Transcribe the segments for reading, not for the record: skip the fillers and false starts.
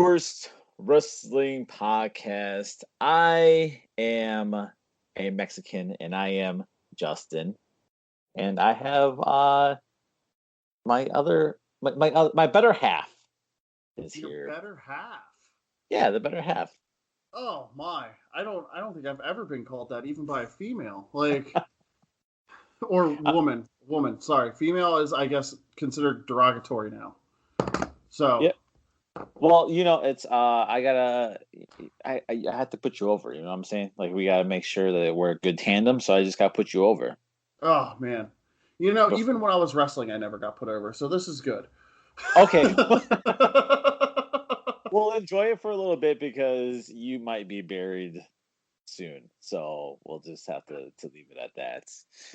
worst wrestling podcast. I am a Mexican, and I am Justin, and I have my better half is Your here. better half. Yeah, the better half. Oh my! I don't think I've ever been called that, even by a female, like or Uh, woman. Woman. Sorry, female is, I guess, considered derogatory now. yeah. So Well, it's I have to put you over. You know what I'm saying? Like we gotta make sure that we're a good tandem. So I just gotta put you over. oh man, even when I was wrestling, I never got put over. So this is good. Okay. We'll enjoy it for a little bit because you might be buried soon. So we'll just have to leave it at that.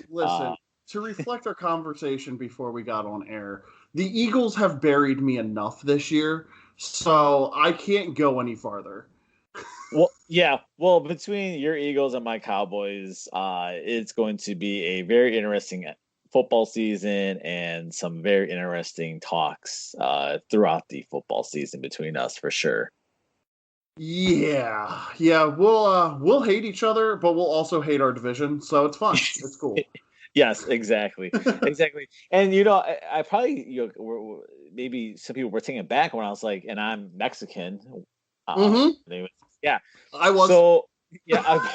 Uh, Listen, to reflect our conversation before we got on air, the Eagles have buried me enough this year, so I can't go any farther. well, yeah. Well, between your Eagles and my Cowboys, it's going to be a very interesting football season and some very interesting talks throughout the football season between us for sure. Yeah, we'll hate each other, but we'll also hate our division, so it's fun. It's cool. Yes, exactly, exactly. And I probably maybe some people were taken back when I was like, and I'm Mexican. Mm-hmm. Yeah. I was. So yeah.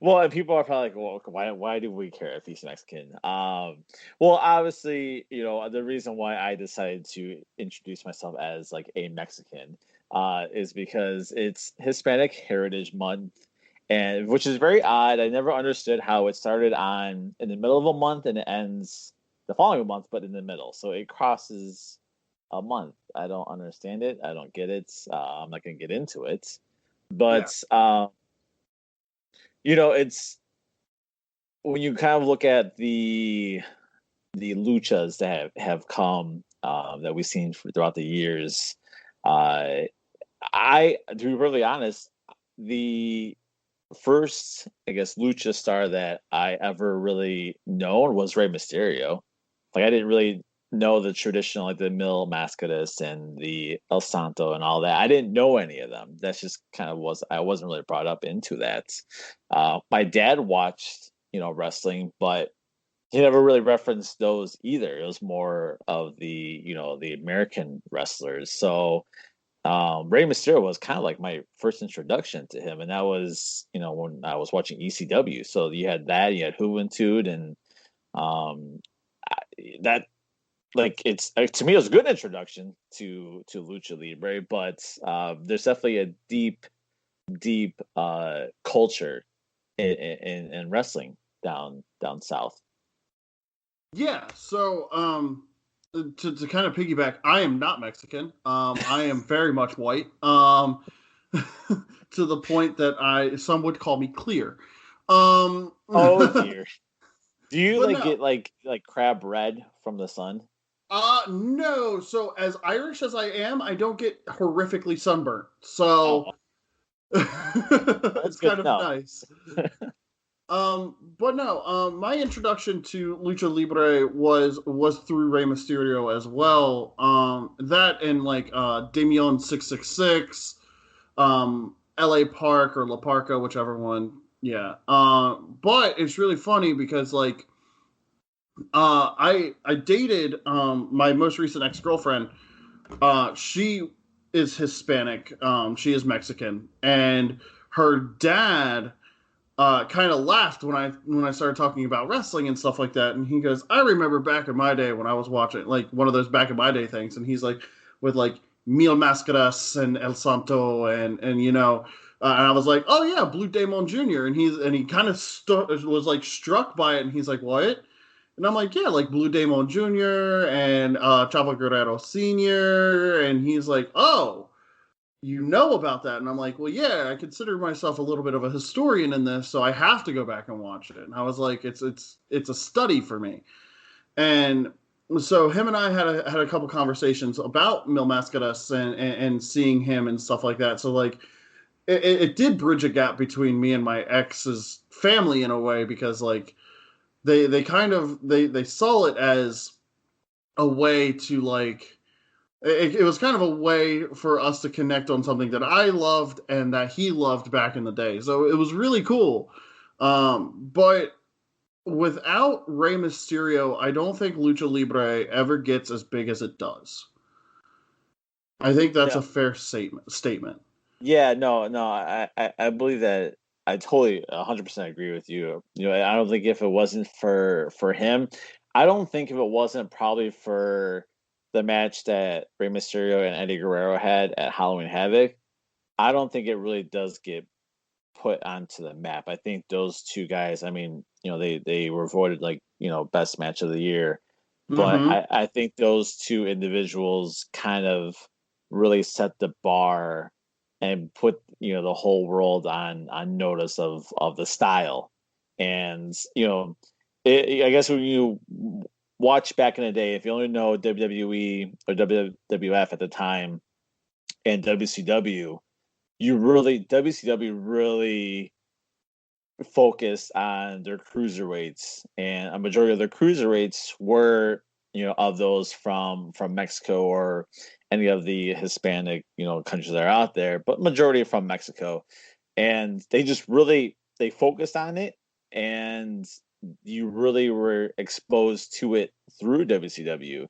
Well, and people are probably like, well, why do we care if he's Mexican? Well, obviously, the reason why I decided to introduce myself as like a Mexican, is because it's Hispanic Heritage Month, and which is very odd. I never understood how it started in the middle of a month and it ends the following month, but in the middle, so it crosses a month. I don't understand it. I don't get it. I'm not gonna get into it, Yeah. but it's when you kind of look at the luchas that have come, that we've seen throughout the years. I To be perfectly honest, the first, I guess, lucha star that I ever really known was Rey Mysterio. Like I didn't really know the traditional, like the Mil Mascaras and the El Santo and all that. I didn't know any of them. That's just kind of I wasn't really brought up into that. My dad watched, wrestling, but he never really referenced those either. It was more of the American wrestlers. So Rey Mysterio was kind of like my first introduction to him, and that was when I was watching ECW. So you had that, you had Juventud, and um, that like it's to me it was a good introduction to lucha libre, but there's definitely a deep culture in wrestling down south. Yeah. So, to kind of piggyback, I am not Mexican. I am very much white. To the point that some would call me clear. Oh dear. Do you But like no. get like crab red from the sun? No. So as Irish as I am, I don't get horrifically sunburnt. So Oh, that's it's good kind to of know. nice. But no, my introduction to Lucha Libre was through Rey Mysterio as well. That and like Damien 666, LA Park or La Parca, whichever one. Yeah. But it's really funny because like I dated my most recent ex girlfriend. She is Hispanic. She is Mexican, and her dad kind of laughed when I started talking about wrestling and stuff like that. And he goes, "I remember back in my day when I was watching like one of those back in my day things." And he's like, with like Mil Mascaras and El Santo and and I was like, "Oh yeah, Blue Demon Jr." And he kind of was like struck by it, and he's like, "What?" And I'm like, "Yeah, like Blue Demon Jr. and Chavo Guerrero Sr." And he's like, "Oh, you know about that?" And I'm like, "Well, yeah, I consider myself a little bit of a historian in this, so I have to go back and watch it." And I was like, it's a study for me. And so him and I had a couple conversations about Mil Mascaras and seeing him and stuff like that. So like it did bridge a gap between me and my ex's family in a way, because like they kind of they saw it as a way to like it was kind of a way for us to connect on something that I loved and that he loved back in the day. So it was really cool. But without Rey Mysterio, I don't think Lucha Libre ever gets as big as it does. I think that's No, a fair statement. yeah, no, I believe that. I totally 100% agree with you. You know, I don't think if it wasn't for him, I don't think if it wasn't probably for the match that Rey Mysterio and Eddie Guerrero had at Halloween Havoc, I don't think it really does get put onto the map. I think those two guys, I mean, you know, they were voted like, you know, best match of the year. But Mm-hmm. I think those two individuals kind of really set the bar and put, you know, the whole world on notice of the style. And, you know, I guess when you watch back in the day, if you only know WWE or WWF at the time and WCW, you really WCW really focused on their cruiserweights, and a majority of their cruiserweights were, you know, of those from Mexico or any of the Hispanic, you know, countries that are out there, but majority from Mexico, and they just really they focused on it, and you really were exposed to it through WCW.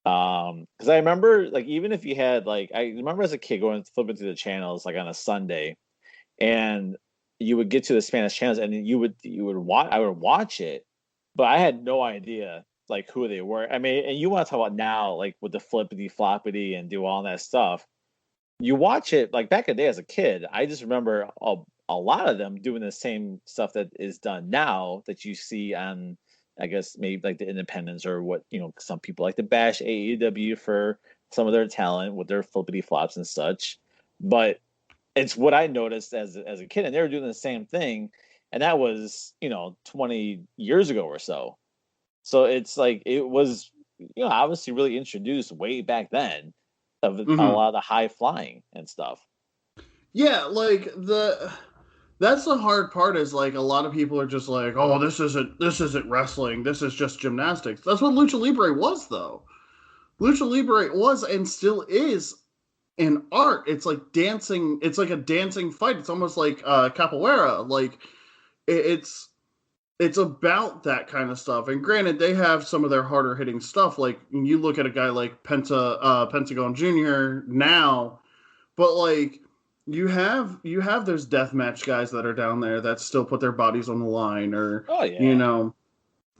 Because I remember, like, even if you had like, I remember as a kid going flipping through the channels like on a Sunday, and you would get to the Spanish channels, and you would watch. I would watch it, but I had no idea like who they were. I mean, and you want to talk about now, like with the flippity floppity and do all that stuff. You watch it like back in the day as a kid. I just remember a lot of them doing the same stuff that is done now that you see on, I guess maybe like the Independents or what, you know, some people like to bash AEW for some of their talent with their flippity flops and such. But it's what I noticed as a kid, and they were doing the same thing, and that was, you know, 20 years ago or so. So it's like it was, you know, obviously really introduced way back then of a Mm-hmm. lot of the high flying and stuff. Yeah, like that's the hard part is like a lot of people are just like, oh, this isn't wrestling. This is just gymnastics. That's what Lucha Libre was though. Lucha Libre was and still is an art. It's like dancing. It's like a dancing fight. It's almost like capoeira. Like it's it's about that kind of stuff. And granted, they have some of their harder hitting stuff. Like you look at a guy like Pentagon Junior now, but like you have those deathmatch guys that are down there that still put their bodies on the line, or Oh you yeah, know,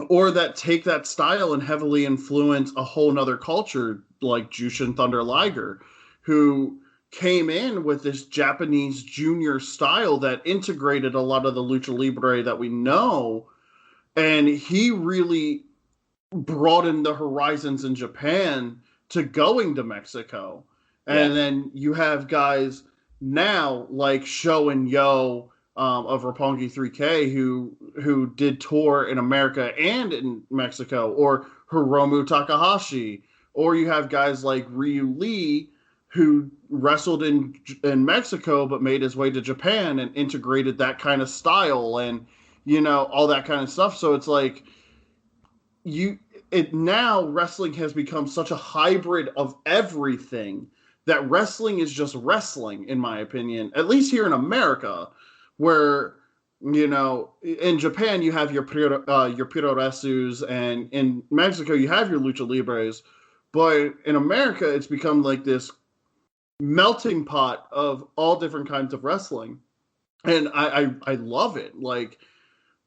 or that take that style and heavily influence a whole nother culture like Jushin Thunder Liger, who came in with this Japanese junior style that integrated a lot of the lucha libre that we know, and he really broadened the horizons in Japan to going to Mexico. yeah, And then you have guys now like Sho and Yo of Roppongi 3K who did tour in America and in Mexico, or Hiromu Takahashi, or you have guys like Ryu Lee who wrestled in Mexico but made his way to Japan and integrated that kind of style and all that kind of stuff. So it's like you it now wrestling has become such a hybrid of everything that wrestling is just wrestling, in my opinion, at least here in America, where in Japan you have your puroresus, and in Mexico you have your lucha libres, but in America it's become like this melting pot of all different kinds of wrestling, and I love it. Like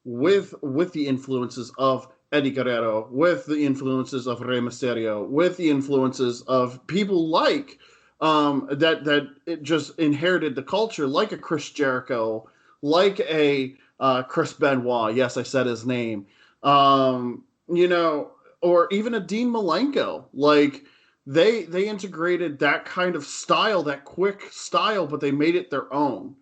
with the influences of Eddie Guerrero, with the influences of Rey Mysterio, with the influences of people like that it just inherited the culture, like a Chris Jericho, like a Chris Benoit. Yes, I said his name. Or even a Dean Malenko. Like they integrated that kind of style, that quick style, but they made it their own,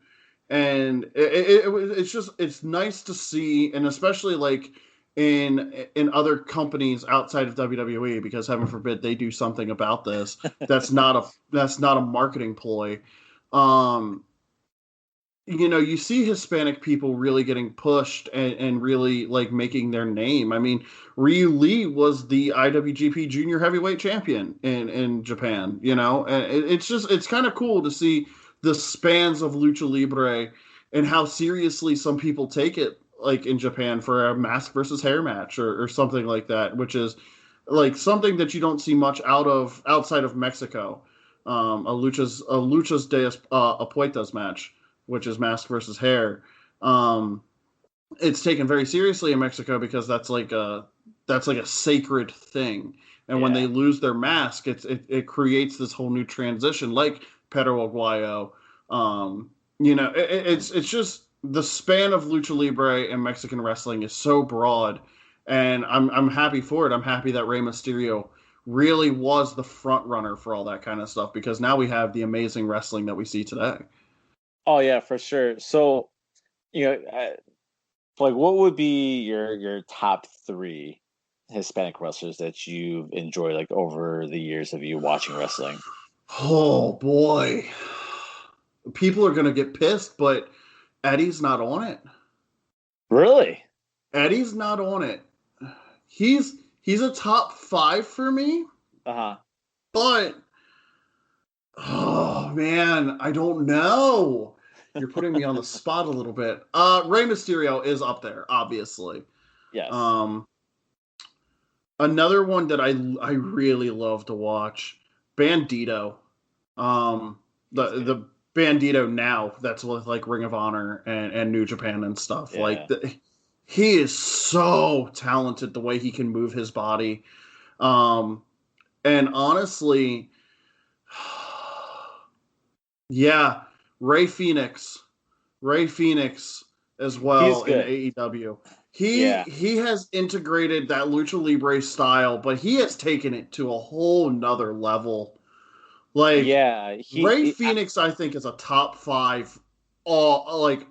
and it's nice to see, and especially like in other companies outside of WWE, because heaven forbid they do something about this that's not a marketing ploy. um you see Hispanic people really getting pushed and really like making their name. I mean, Ryu Lee was the IWGP Junior Heavyweight Champion in Japan. And it's kind of cool to see the spans of lucha libre and how seriously some people take it, like in Japan for a mask versus hair match or something like that, which is like something that you don't see much outside of Mexico. A luchas de apuestas match, which is mask versus hair. Um, it's taken very seriously in Mexico because that's like a sacred thing. And when they Yeah. lose their mask, it creates this whole new transition, like Pedro Aguayo. It's just the span of lucha libre and Mexican wrestling is so broad, and I'm happy for it. I'm happy that Rey Mysterio really was the front runner for all that kind of stuff because now we have the amazing wrestling that we see today. Oh yeah, for sure. So, like, what would be your top three Hispanic wrestlers that you've enjoyed like over the years of you watching wrestling? Oh boy, people are gonna get pissed, but Eddie's not on it. Really? Eddie's not on it. He's a top five for me, Uh-huh. but oh man, I don't know. You're putting me on the spot a little bit. Rey Mysterio is up there, obviously. Yes. Um, Another one that I really love to watch, Bandito. Um, He's good. the Bandito now that's with like Ring of Honor and New Japan and stuff. Yeah. He is so talented the way he can move his body. Um, and honestly, yeah, Ray Phoenix, Ray Phoenix as He's well in good. AEW. He Yeah. he has integrated that lucha libre style, but he has taken it to a whole nother level. Like Yeah. Ray Phoenix, I think is a top five, like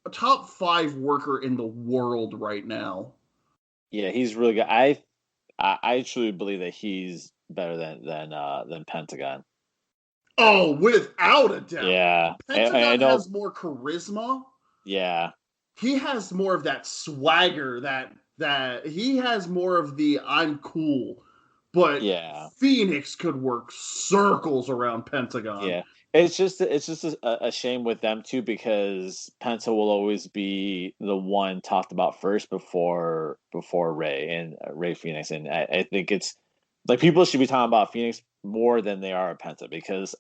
a top five worker in the world right now. Yeah, he's really good. I truly believe that he's better than Pentagon. Oh, without a doubt. Yeah. I Pentagon know. has more charisma. Yeah. He has more of that swagger that he has more of the I'm cool. But Yeah. Phoenix could work circles around Pentagon. Yeah, it's just a shame with them too because Penta will always be the one talked about first before Ray and Ray Phoenix, and I think it's like people should be talking about Phoenix more than they are Penta because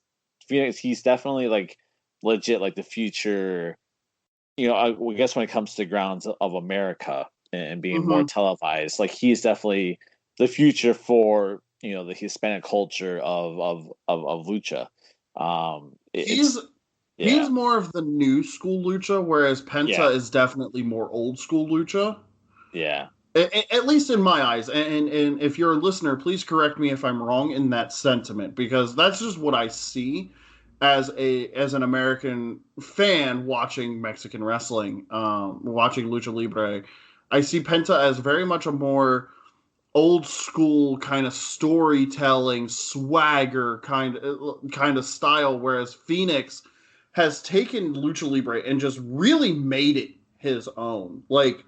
Phoenix he's definitely like legit like the future. I guess when it comes to grounds of America and being more Mm-hmm. televised, like he's definitely the future for the Hispanic culture of lucha. He's It's he's yeah, more of the new school lucha, whereas yeah, Penta is definitely more old school lucha. yeah. At least in my eyes, and if you're a listener, please correct me if I'm wrong in that sentiment, because that's just what I see as an American fan watching Mexican wrestling, watching lucha libre. I see Penta as very much a more old school kind of storytelling, swagger kind of style, whereas Phoenix has taken lucha libre and just really made it his own. Like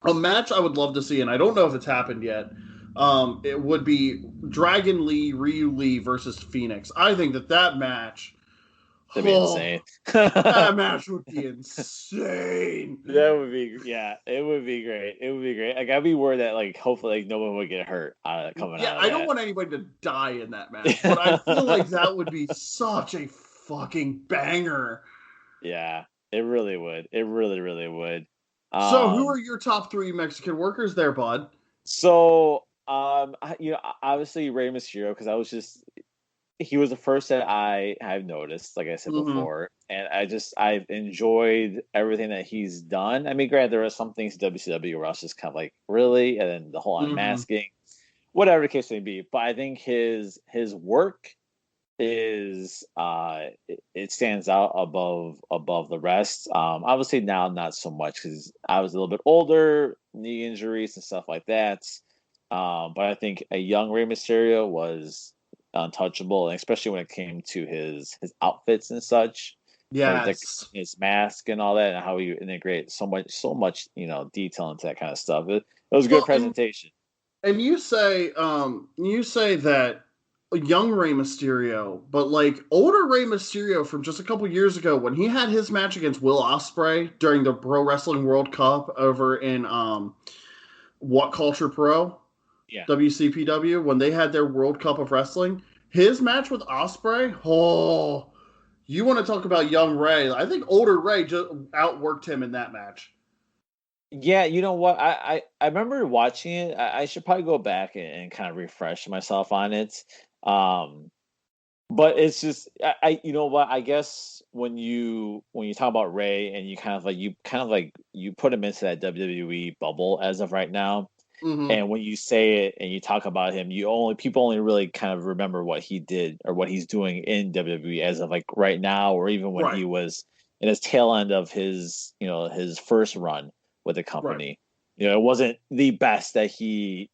a match I would love to see, and I don't know if it's happened yet. It would be Dragon Lee, Ryu Lee versus Phoenix. I think that match, That'd be insane. oh, that match would be insane. That would be yeah, it would be great. It would be great. Like I'd be worried that like hopefully like no one would get hurt coming Yeah, out of I don't that. want anybody to die in that match, but I feel like that would be such a fucking banger. Yeah, it really would. It really, really would. So, who Um, are your top three Mexican workers there, bud? so obviously Rey Mysterio because I was just he was the first that I've noticed, like I said Mm-hmm. before, and I've enjoyed everything that he's done. I mean, granted, there are some things in WCW where I was just kind of like, really, and then the whole Mm-hmm. unmasking, whatever the case may be. But I think his work is it stands out above the rest. Obviously now not so much because I was a little bit older, knee injuries and stuff like that. But I think a young Rey Mysterio was untouchable, and especially when it came to his outfits and such. like Yes. his mask and all that, and how he integrates so much detail into that kind of stuff. It was a good Well, presentation. and you say that young Rey Mysterio, but like older Rey Mysterio from just a couple years ago when he had his match against Will Ospreay during the Pro Wrestling World Cup over in What Culture Pro, Yeah. WCPW, when they had their World Cup of Wrestling, his match with Ospreay, oh, you want to talk about young Ray? I think older Ray just outworked him in that match. Yeah, you know what? I remember watching it. I should probably go back and kind of refresh myself on it. Um, but it's just you know what? I guess when you talk about Ray and you put him into that WWE bubble as of right now. Mm-hmm. And when you say it and you talk about him, people only really kind of remember what he did or what he's doing in WWE as of like right now, or even when Right, he was in his tail end of his first run with the right. company. It wasn't the best that he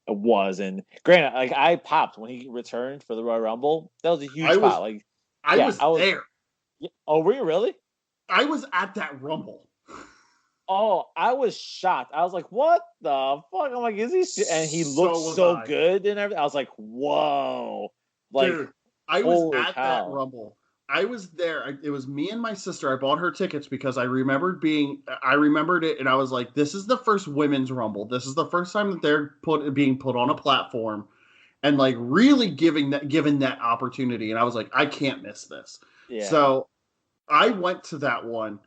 was. And granted, like I popped when he returned for the Royal Rumble. That was a I huge pop. was, Like, I yeah, was I was. there. Yeah, oh, were you really? I was at that Rumble. Oh, I was shocked. I was like, "What the fuck?" I'm like, "Is he?" And he looked So was so I. good and everything. I was like, "Whoa!" Like, Dude, I was holy at that cow! Rumble. I was there. It was me and my sister. I bought her tickets because I remembered it, and I was like, "This is the first women's Rumble. This is the first time that they're being put on a platform, and like really given that opportunity." And I was like, "I can't miss this." Yeah, So I went to that one,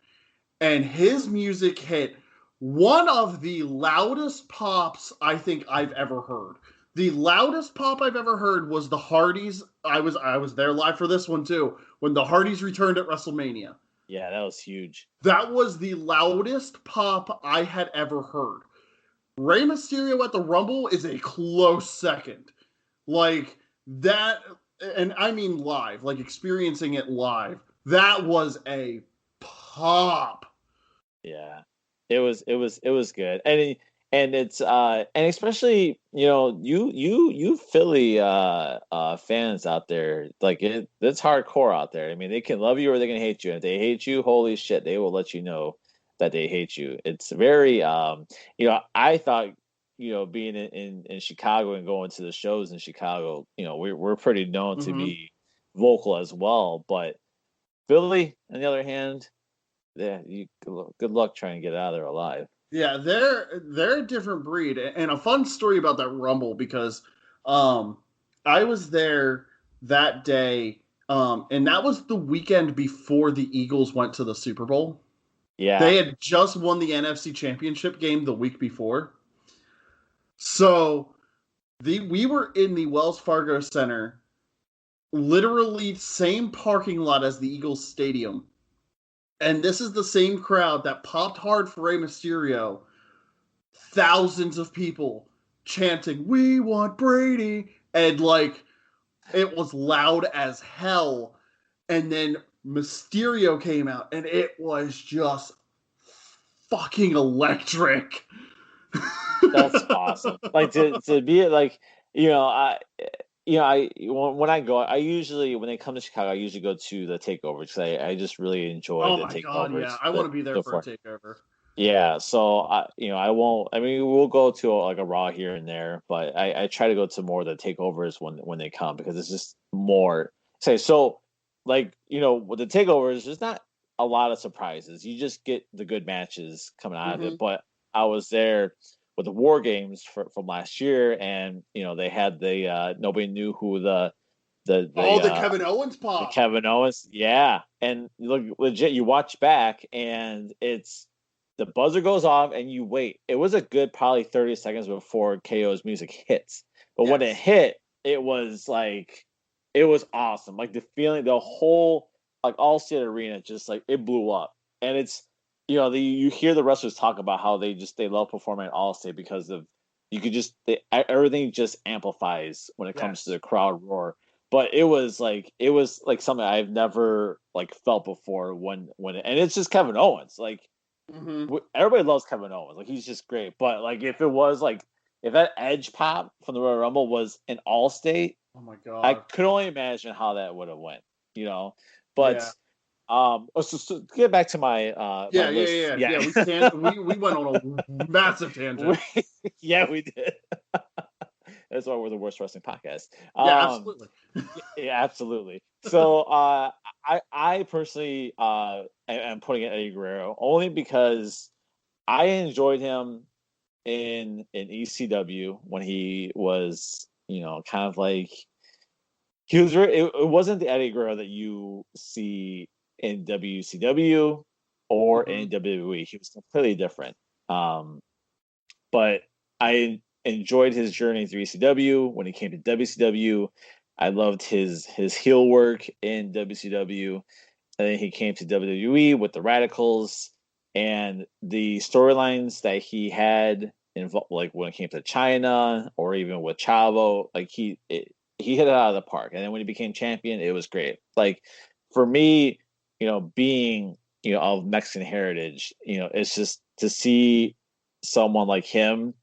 and his music hit one of the loudest pops I think I've ever heard. The loudest pop I've ever heard was the Hardys. I was there live for this one too when the Hardys returned at WrestleMania. yeah, that was huge. That was the loudest pop I had ever heard. Rey Mysterio at the Rumble is a close second. Like that, and I mean live, like experiencing it live. That was a pop. Yeah, it was good, and it's and especially you Philly fans out there, like it's hardcore out there. I mean, they can love you or they can hate you. If they hate you, holy shit, they will let you know that they hate you. It's very I thought being in Chicago and going to the shows in Chicago, we're pretty known to Mm-hmm. be vocal as well, but Philly, on the other hand, yeah, good luck trying to get out of there alive. Yeah, they're a different breed, and a fun story about that Rumble because I was there that day, and that was the weekend before the Eagles went to the Super Bowl. Yeah, They had just won the NFC Championship game the week before, so we were in the Wells Fargo Center, literally same parking lot as the Eagles Stadium, and this is the same crowd that popped hard for Rey Mysterio. Thousands of people chanting, "We want Brady," and like it was loud as hell. And then Mysterio came out, and it was just fucking electric. that's awesome. Like to be like I when I go, I usually when they come to Chicago, I usually go to the takeover because I just really enjoy Oh the my god, yeah, takeovers. I want The to be there the for a for takeover. Yeah, so I won't. I mean, we'll go to like a Raw here and there, but I try to go to more of the takeovers when they come because it's just more. Say so, like with the takeovers, there's not a lot of surprises. You just get the good matches coming out of Mm-hmm. it. But I was there with the War Games from last year, and they had the nobody knew who the Oh, the the uh Kevin Owens the pop. Kevin Owens, yeah, and look legit. You watch back, and it's the buzzer goes off, and you wait. It was a good probably 30 seconds before KO's music hits, but when it Yes. hit, it was awesome. Like the feeling, the whole like all state arena, just like it blew up, and it's you hear the wrestlers talk about how they love performing at Allstate because of you could just everything just amplifies when it comes to Yes. the crowd roar, but it was like something I've never like felt before and it's just Kevin Owens. Like Mm-hmm. everybody loves Kevin Owens. Like he's just great. But like if it was like if that Edge pop from the Royal Rumble was an All-State, Oh my I god. could only imagine how that would have went. You know, but Yeah. So to get back to my my list. Yeah. We went on a massive tangent. Yeah, we did. That's why we're the worst wrestling podcast. Yeah, absolutely. Yeah, absolutely. So I personally am putting in Eddie Guerrero only because I enjoyed him in ECW when he was, kind of like he was. It wasn't the Eddie Guerrero that you see in WCW or in WWE. He was completely different. But I enjoyed his journey through ECW. When he came to WCW, I loved his heel work in WCW. And then he came to WWE with the Radicals and the storylines that he had involved, like when it came to China or even with Chavo, like he hit it out of the park. And then when he became champion, it was great. Like for me, being of Mexican heritage, it's just to see someone like him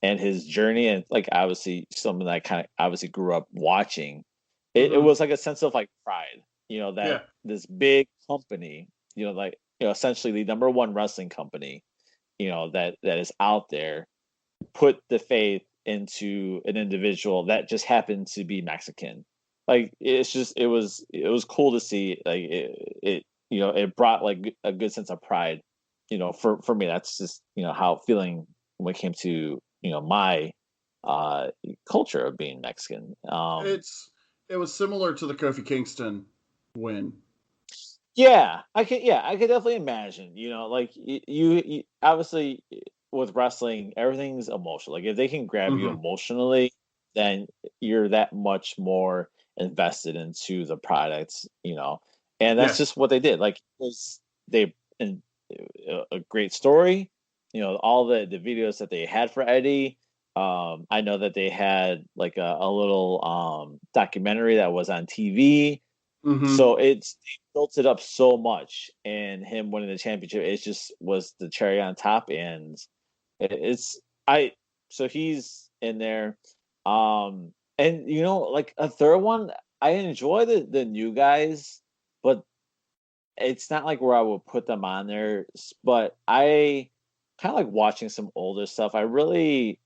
and his journey, and like obviously someone that I kind of obviously grew up watching. It was like a sense of like pride, that this big company, like essentially the number one wrestling company, that is out there, put the faith into an individual that just happened to be Mexican. Like it was cool to see. Like it brought like a good sense of pride. For me, that's just how feeling when it came to my culture of being Mexican. It was similar to the Kofi Kingston win. Yeah, I could definitely imagine. Like you obviously with wrestling, everything's emotional. Like if they can grab you emotionally, then you're that much more invested into the products. And that's just what they did. Like they and a great story. All the videos that they had for Eddie. I know that they had like a little documentary that was on TV. So they built it up so much, and him winning the championship, it just was the cherry on top. And so he's in there. And like a third one, I enjoy the new guys, but it's not like where I would put them on there. But I kind of like watching some older stuff. I really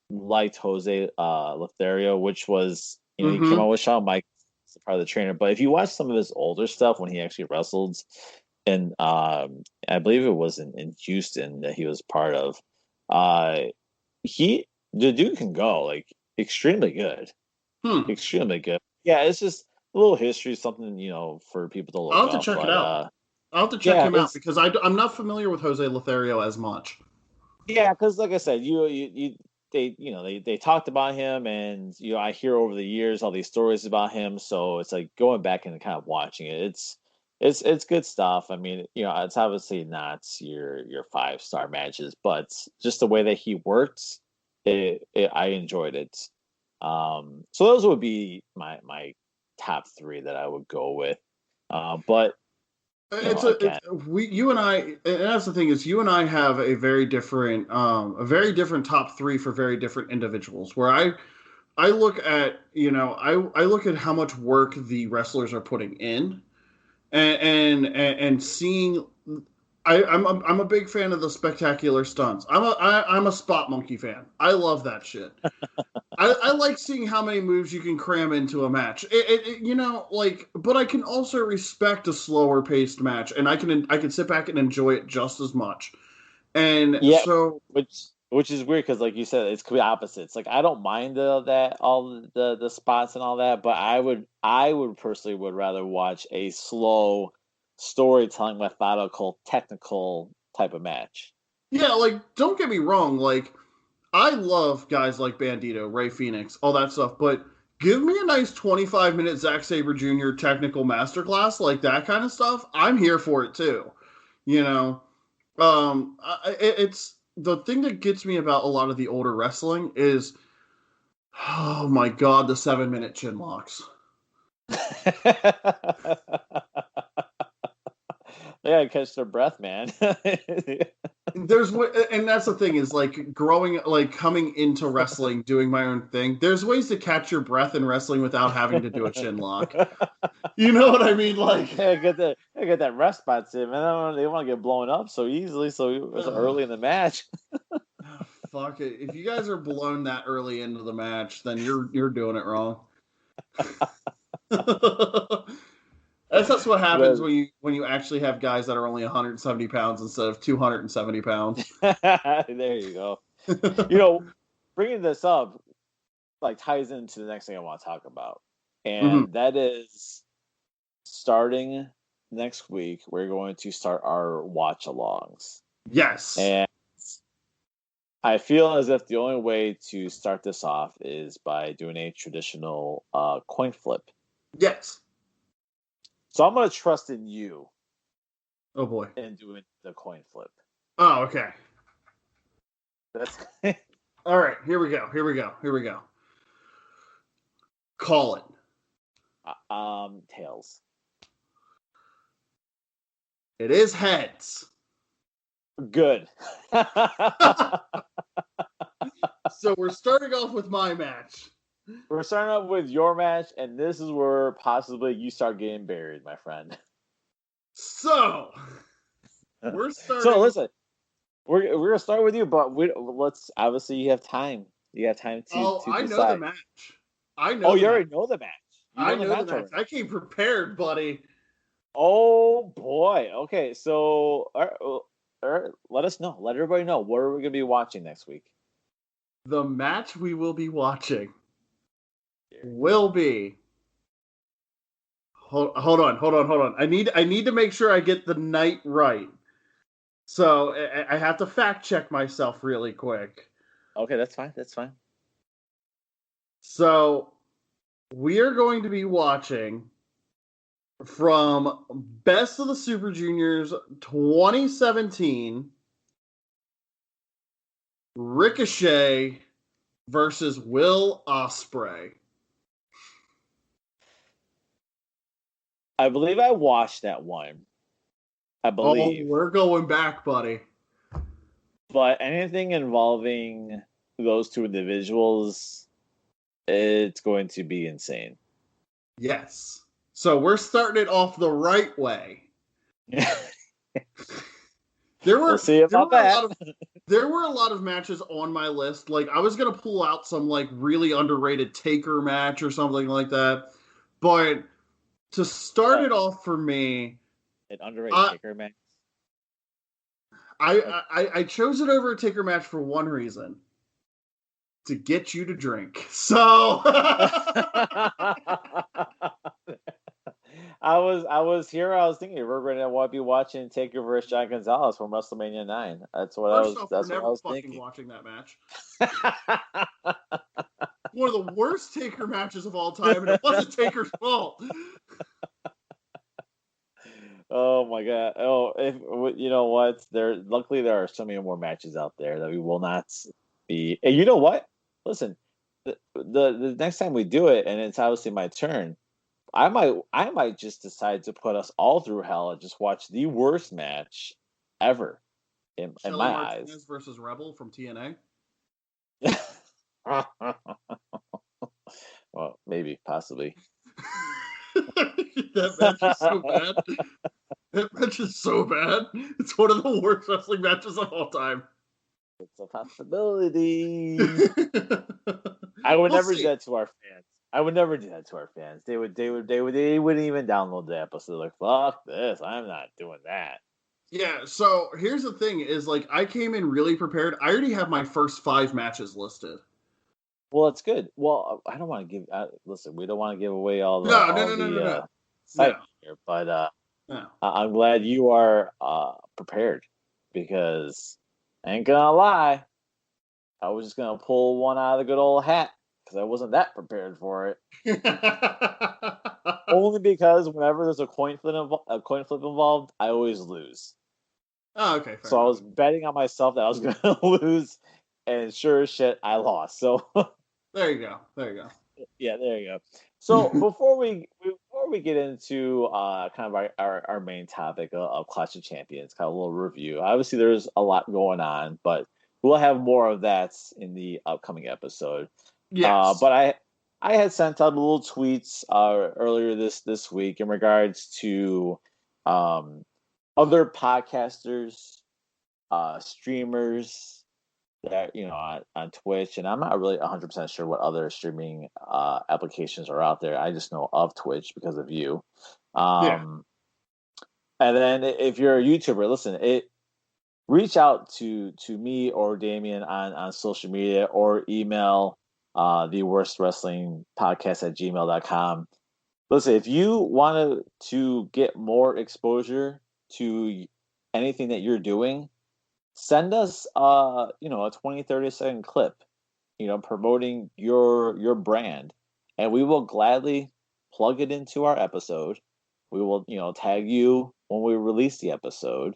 liked Jose Lothario, which was he came out with Shawn Michaels as part of the trainer. But if you watch some of his older stuff when he actually wrestled, and I believe it was in Houston that he was part of, the dude can go like extremely good, extremely good. Yeah, it's just a little history, something for people to look I'll have to up. check But it out. I'll have to check him out because I'm not familiar with Jose Lothario as much. Yeah, because like I said, they talked about him, and I hear over the years all these stories about him, so it's like going back and kind of watching it. It's good stuff. I mean, it's obviously not your 5-star matches, but just the way that he works, I enjoyed it. So those would be my top 3 that I would go with. But you and I, and that's the thing is you and I have a very different top 3 for very different individuals. Where I look at I look at how much work the wrestlers are putting in, and seeing. I'm a big fan of the spectacular stunts. I'm a spot monkey fan. I love that shit. I like seeing how many moves you can cram into a match. But I can also respect a slower paced match, and I can sit back and enjoy it just as much. And so, which is weird because, like you said, it's complete opposites. Like I don't mind that all the spots and all that, but I would personally would rather watch a slow storytelling, methodical, technical type of match. Yeah, like don't get me wrong, like I love guys like Bandito, Ray Phoenix, all that stuff, but give me a nice 25-minute Zack Sabre Jr. technical masterclass, like that kind of stuff. I'm here for it too. You know, it's the thing that gets me about a lot of the older wrestling is, oh my god, the 7-minute chin locks. They gotta catch their breath, man. And that's the thing is like coming into wrestling, doing my own thing. There's ways to catch your breath in wrestling without having to do a chin lock. You know what I mean? Like, I get that rest spots in, man. They want to get blown up so easily, so early in the match. Fuck it. If you guys are blown that early into the match, then you're doing it wrong. That's what happens when you actually have guys that are only 170 pounds instead of 270 pounds. There you go. You know, bringing this up like ties into the next thing I want to talk about, and that is starting next week. We're going to start our watch alongs. Yes, and I feel as if the only way to start this off is by doing a traditional coin flip. Yes. So I'm going to trust in you. Oh, boy. In doing the coin flip. Oh, okay. That's all right. Here we go. Call it. Tails. It is heads. Good. So we're starting off with my match. We're starting off with your match, and this is where possibly you start getting buried, my friend. So we're starting. So listen, we're gonna start with you, but let's obviously you have time. You have time to. I decide. know the match. I know. Oh, you already know the match. I know the match. I came prepared, buddy. Oh boy. Okay, so all right, let us know. Let everybody know what are we gonna be watching next week. The match we will be watching will be. Hold on. I need to make sure I get the night right. So I have to fact check myself really quick. Okay, that's fine. So we are going to be watching from Best of the Super Juniors 2017, Ricochet versus Will Ospreay. I believe I watched that one. I believe. Oh, we're going back, buddy. But anything involving those two individuals, it's going to be insane. Yes. So we're starting it off the right way. We'll see about that. There were a lot of matches on my list. Like, I was going to pull out some, like, really underrated Taker match or something like that. But to start it off for me... An underrated Taker match? I chose it over a Taker match for one reason. To get you to drink. So... I was thinking we're going to be watching Taker versus John Gonzalez from WrestleMania 9. That's what I was thinking. Watching that match. One of the worst Taker matches of all time, and it wasn't Taker's fault. Oh my god! Oh, if you know what? Luckily there are so many more matches out there that we will not be. And you know what? Listen, the next time we do it, and it's obviously my turn. I might just decide to put us all through hell and just watch the worst match ever in my Martinez eyes. Versus Rebel from TNA. Well, maybe, possibly. That match is so bad. That match is so bad. It's one of the worst wrestling matches of all time. It's a possibility. I would never do that to our fans. They wouldn't even download the episode. Like, fuck this. I'm not doing that. Yeah, so here's the thing is, like, I came in really prepared. I already have my first 5 matches listed. Well, it's good. Well, I don't want to give... listen, we don't want to give away all the... No. Here, but I'm glad you are prepared, because I ain't gonna lie, I was just gonna pull one out of the good old hat, because I wasn't that prepared for it. Only because whenever there's a coin flip involved, I always lose. Oh, okay. So I was betting on myself that I was going to lose, and sure as shit, I lost. So there you go. Yeah, there you go. So before we before we get into kind of our main topic of Clash of Champions, kind of a little review. Obviously, there's a lot going on, but we'll have more of that in the upcoming episode. Yes. But I had sent out little tweets earlier this week in regards to other podcasters, streamers that on Twitch, and I'm not really 100% sure what other streaming applications are out there. I just know of Twitch because of you. And then if you're a YouTuber, listen, reach out to me or Damien on social media, or email the worst wrestling podcast at gmail.com. Listen, if you want to get more exposure to anything that you're doing, send us a 20-30 second clip, promoting your brand, and we will gladly plug it into our episode. We will tag you when we release the episode,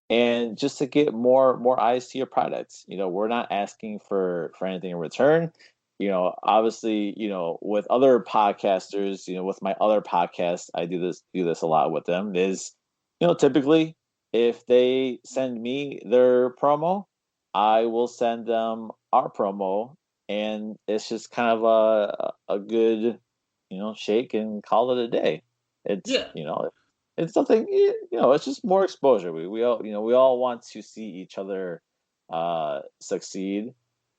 and just to get more eyes to your products. We're not asking for anything in return. Obviously, with other podcasters, with my other podcast, I do this a lot with them, is typically if they send me their promo, I will send them our promo, and it's just kind of a good, shake and call it a day. It's it's something, it's just more exposure. We all want to see each other succeed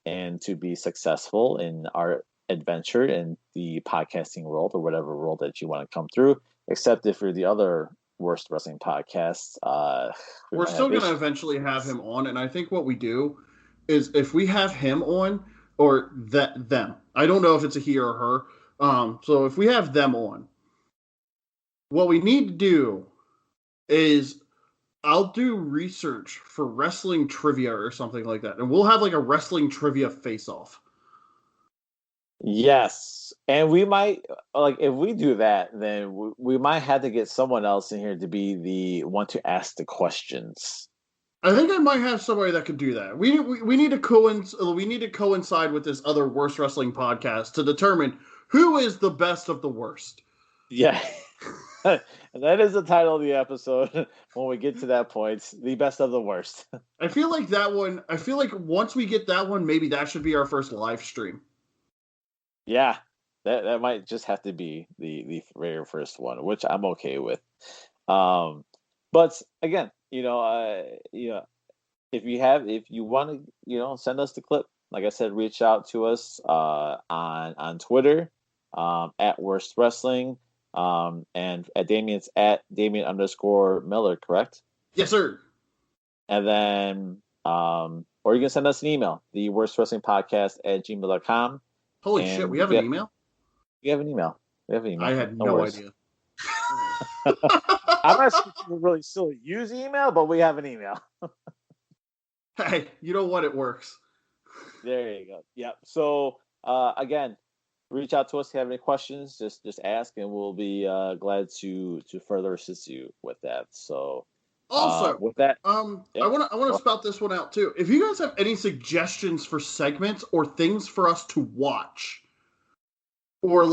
and to be successful in our adventure in the podcasting world, or whatever world that you want to come through. Except if you're the other worst wrestling podcasts, we're still going to eventually have him on, and I think what we do is, if we have him on, or them, I don't know if it's a he or her, so if we have them on, what we need to do is, I'll do research for wrestling trivia or something like that, and we'll have like a wrestling trivia face-off. Yes, and we might, if we do that, then we might have to get someone else in here to be the one to ask the questions. I think I might have somebody that could do that. We need to coincide with this other worst wrestling podcast to determine who is the best of the worst. Yeah. That is the title of the episode when we get to that point. The best of the worst. I feel like once we get that one, maybe that should be our first live stream. Yeah, that might just have to be the very first one, which I'm okay with. But again, if you want to, send us the clip. Like I said, reach out to us on Twitter at Worst Wrestling, and at Damien's at Damien_Miller, correct? Yes, sir. And then, or you can send us an email, the Worst Wrestling Podcast at gmail.com. Holy shit, we have an email? We have an email. I had no idea. I'm not sure if we really still use email, but we have an email. Hey, you know what? It works. There you go. Yep. So, again, reach out to us if you have any questions. Just ask, and we'll be glad to further assist you with that. So, also, with that, I want to spout this one out too. If you guys have any suggestions for segments or things for us to watch, or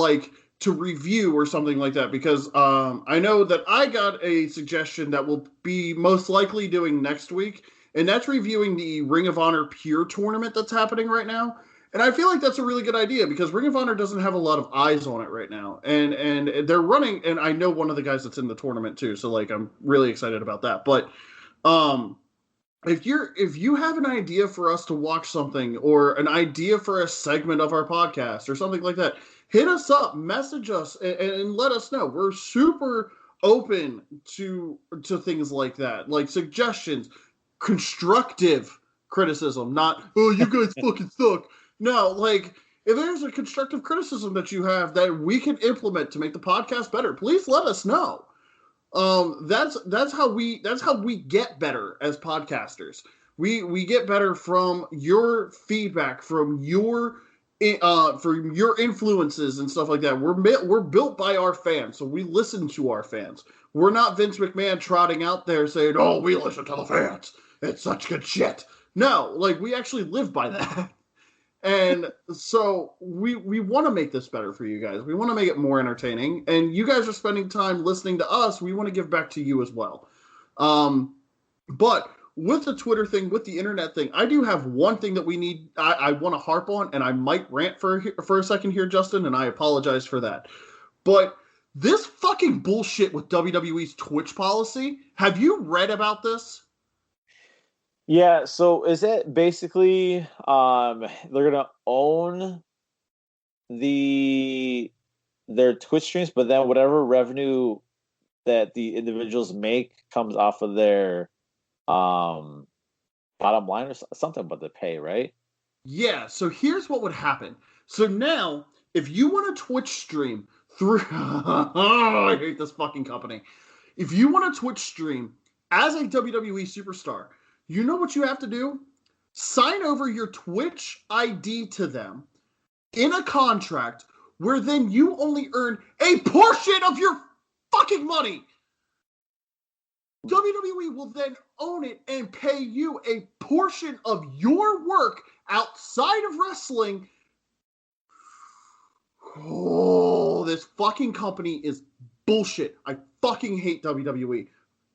to review or something like that, because I know that I got a suggestion that we'll be most likely doing next week, and that's reviewing the Ring of Honor Pure tournament that's happening right now. And I feel like that's a really good idea, because Ring of Honor doesn't have a lot of eyes on it right now. And they're running, and I know one of the guys that's in the tournament too, so I'm really excited about that. But if you have an idea for us to watch something, or an idea for a segment of our podcast or something like that, hit us up, message us, and let us know. We're super open to things like that, like suggestions, constructive criticism, not, oh, you guys fucking suck. No, if there's a constructive criticism that you have that we can implement to make the podcast better, please let us know. That's how we get better as podcasters. We get better from your feedback, from your influences and stuff like that. We're built by our fans, so we listen to our fans. We're not Vince McMahon trotting out there saying, "Oh, we listen to the fans. It's such good shit." No, we actually live by that. And so we want to make this better for you guys. We want to make it more entertaining. And you guys are spending time listening to us. We want to give back to you as well. But with the Twitter thing, with the internet thing, I do have one thing that we need. I want to harp on, and I might rant for a second here, Justin, and I apologize for that. But this fucking bullshit with WWE's Twitch policy. Have you read about this? Yeah, so is it basically they're gonna own their Twitch streams, but then whatever revenue that the individuals make comes off of their bottom line or something about the pay, right? Yeah, so here's what would happen. So now, if you want a Twitch stream through oh, I hate this fucking company. If you want a Twitch stream as a WWE superstar, you know what you have to do? Sign over your Twitch ID to them in a contract where then you only earn a portion of your fucking money. WWE will then own it and pay you a portion of your work outside of wrestling. Oh, this fucking company is bullshit. I fucking hate WWE.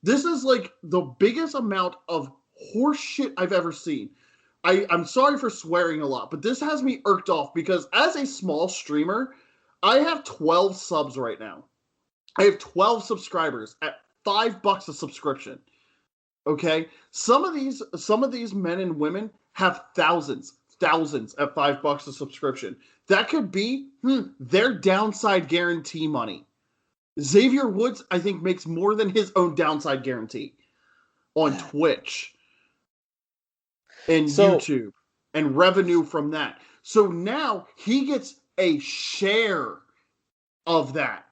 This is like the biggest amount of horse shit I've ever seen. I'm sorry for swearing a lot, but this has me irked off because as a small streamer, I have 12 subs right now. I have 12 subscribers at $5 a subscription. Okay? Some of these men and women have thousands at $5 a subscription. That could be their downside guarantee money. Xavier Woods, I think, makes more than his own downside guarantee on Twitch and YouTube and revenue from that. So now he gets a share of that.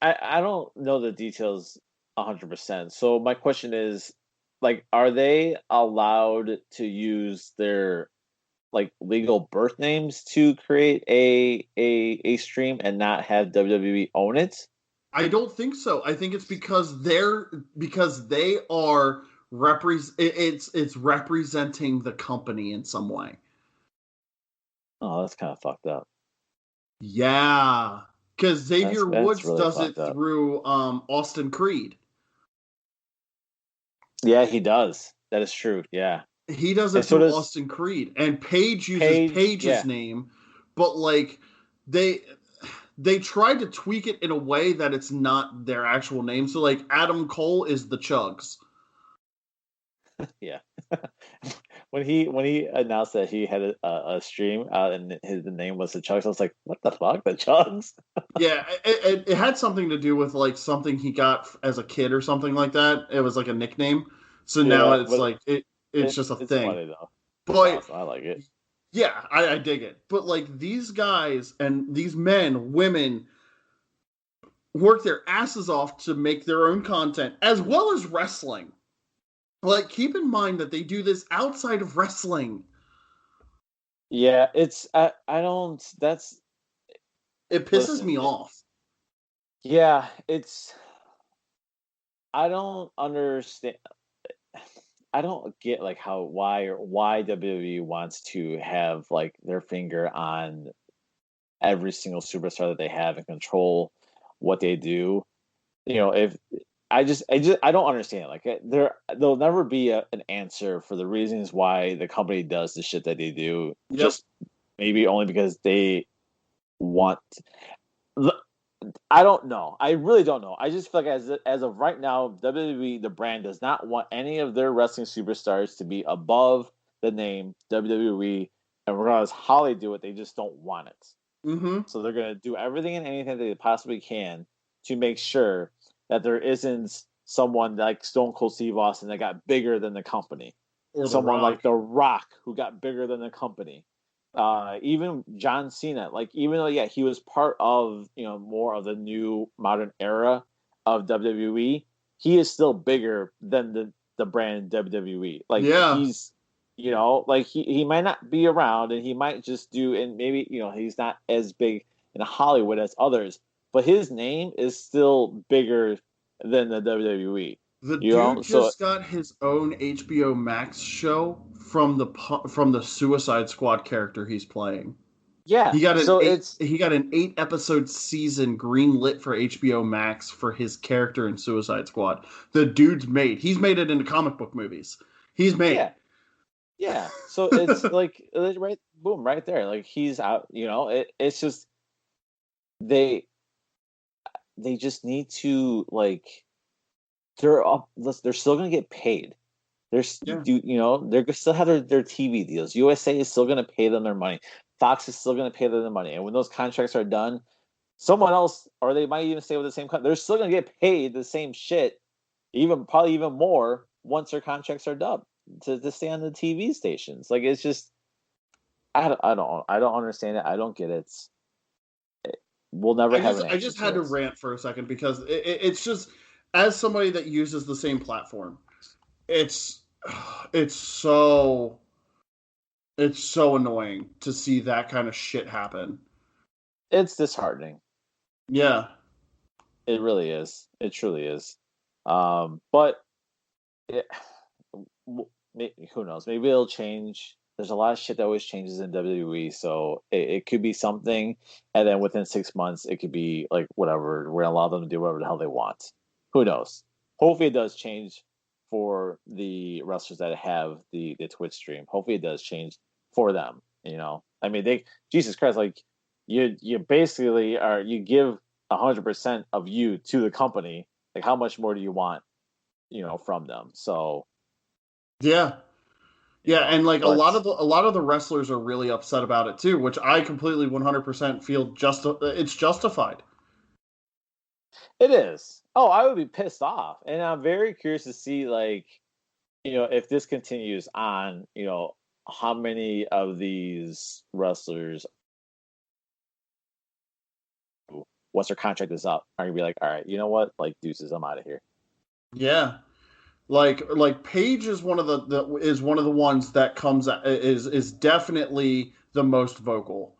I don't know the details 100%. So my question is, like, are they allowed to use their like legal birth names to create a stream and not have WWE own it? I don't think so. I think it's because they are it's representing the company in some way. Oh, that's kind of fucked up. Yeah, because Xavier Woods really does it up. through Austin Creed. Yeah, he does. That is true. Yeah, he does it through Austin Creed, and Paige uses Paige's name, but like they tried to tweak it in a way that it's not their actual name. So like Adam Cole is the Chugs. Yeah. when he announced that he had a stream and the name was the Chugs, I was like, what the fuck, the Chugs? Yeah, it had something to do with like something he got as a kid or something like that. It was like a nickname. So now it's like it's just a thing. Funny though. But awesome. I like it. Yeah, I dig it. But like these guys and these men, women work their asses off to make their own content as well as wrestling. Like, keep in mind that they do this outside of wrestling. Yeah, it's I don't. That's it pisses me off. Yeah, it's. I don't understand. I don't get like why WWE wants to have like their finger on every single superstar that they have and control what they do. You know, if I don't understand. Like there'll never be an answer for the reasons why the company does the shit that they do. Yep. Just maybe only because they want. I don't know. I really don't know. I just feel like as of right now, WWE, the brand, does not want any of their wrestling superstars to be above the name WWE. And regardless how they do it, they just don't want it. Mm-hmm. So they're going to do everything and anything that they possibly can to make sure that there isn't someone like Stone Cold Steve Austin that got bigger than the company. Or someone like The Rock who got bigger than the company. Even John Cena, like even though he was part of more of the new modern era of WWE, he is still bigger than the brand WWE. Like he's like he might not be around and he might just do, and maybe he's not as big in Hollywood as others, but his name is still bigger than the WWE. The You know, dude so just got his own HBO Max show from the Suicide Squad character he's playing. yeah, so it's He got an 8 episode season greenlit for HBO Max for his character in Suicide Squad. The dude's made. He's made it into comic book movies. He's made. yeah, yeah. So it's like right, boom, right there. Like he's out. You know, it's just they they just need to like they're up. They're still gonna get paid. Yeah. You know, they're still have their TV deals. USA is still gonna pay them their money. Fox is still gonna pay them their money. And when those contracts are done, someone else, or they might even stay with the same company, they're still gonna get paid the same shit, probably even more once their contracts are done to stay on the TV stations. Like it's just, I don't understand it. I don't get it. We'll never have an answer. I just had to rant for a second because it's just, as somebody that uses the same platform, it's so annoying to see that kind of shit happen. It's disheartening. Yeah. It really is. It truly is. But who knows? Maybe it'll change. There's a lot of shit that always changes in WWE, so it could be something, and then within 6 months, it could be like whatever. We're gonna allow them to do whatever the hell they want. Who knows? Hopefully, it does change for the wrestlers that have the Twitch stream. Hopefully, it does change for them. You know, I mean, Jesus Christ, like you basically you give 100% of you to the company. Like, how much more do you want? You know, from them. So, yeah. Yeah, and like a lot of the wrestlers are really upset about it too, which I completely 100% feel it's justified. it is. Oh, I would be pissed off, and I'm very curious to see, like, you know, if this continues on, you know, how many of these wrestlers, once their contract is up, are gonna be like, all right, you know what, like, deuces, I'm out of here. Yeah. Like Paige is one of the ones that comes is definitely the most vocal.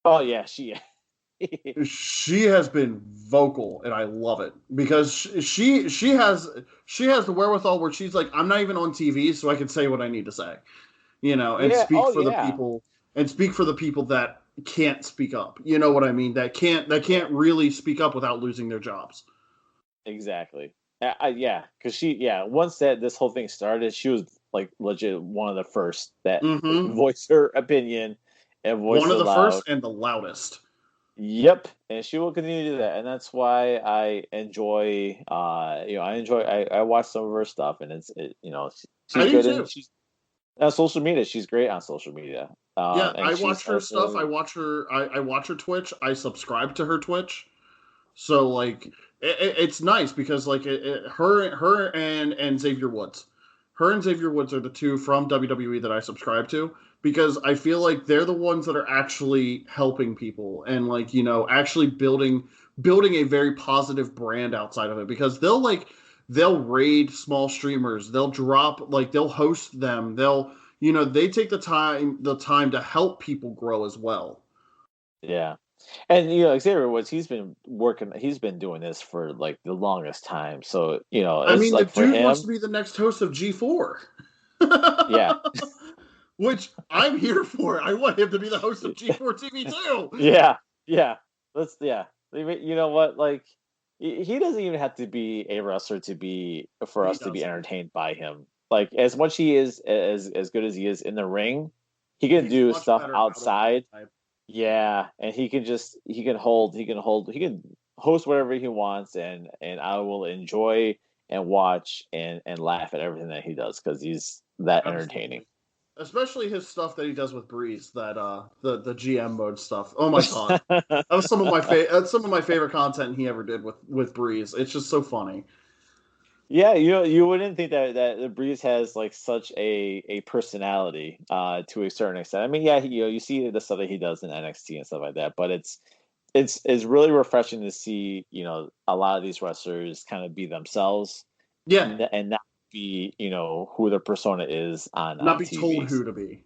Oh yeah, she She has been vocal, and I love it because she has the wherewithal where she's like, I'm not even on TV, so I can say what I need to say, you know, and yeah. speak Oh for the yeah. people that can't speak up. You know what I mean? That can't really speak up without losing their jobs. Exactly. Yeah, because once this whole thing started, she was like legit one of the first that voiced her opinion and voiced one of it the loud. first and the loudest. Yep, and she will continue to do that, and that's why I enjoy. I watch some of her stuff, and she's good, and she's on social media. She's great on social media. Yeah, and I watch her stuff. I watch her Twitch. I subscribe to her Twitch. So like, it's nice because like her and Xavier Woods, are the two from WWE that I subscribe to because I feel like they're the ones that are actually helping people and like, you know, actually building a very positive brand outside of it because they'll raid small streamers, they'll host them, they take the time to help people grow as well. Yeah. And you know, Xavier Woods, he's been doing this for like the longest time. So, you know, it's the like for dude him, wants to be the next host of G4. Yeah. Which I'm here for. I want him to be the host of G4 TV too. Yeah. You know what? Like, he doesn't even have to be a wrestler for us to be entertained by him. Like, as much he is as good as he is in the ring, he can do stuff outside. Yeah, and he can host whatever he wants, and I will enjoy and watch and laugh at everything that he does because he's that entertaining. Especially his stuff that he does with Breeze, that the GM mode stuff. Oh my god, that was some of my favorite content he ever did with Breeze. It's just so funny. Yeah, you wouldn't think that Breeze has like such a personality to a certain extent. I mean, yeah, you see the stuff that he does in NXT and stuff like that, but it's really refreshing to see, you know, a lot of these wrestlers kind of be themselves, and not be, you know, who their persona is not be TV. Told who to be.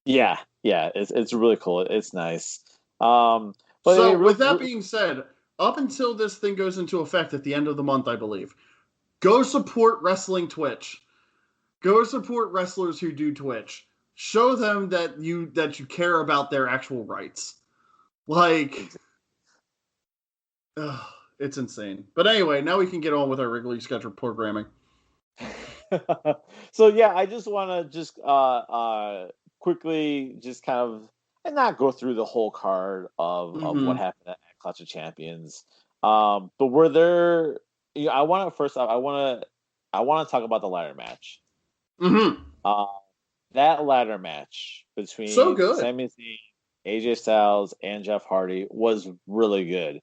Yeah, it's really cool. It's nice. But so with that being said, up until this thing goes into effect at the end of the month, I believe, Go support wrestling Twitch. Go support wrestlers who do Twitch. Show them that you care about their actual rights. Like, it's insane. But anyway, now we can get on with our regularly scheduled programming. So yeah, I just want to just quickly just kind of and not go through the whole card of what happened at Clash of Champions. But were there? I want to first off, I want to talk about the ladder match. That ladder match between Sami Zayn, AJ Styles, and Jeff Hardy was really good.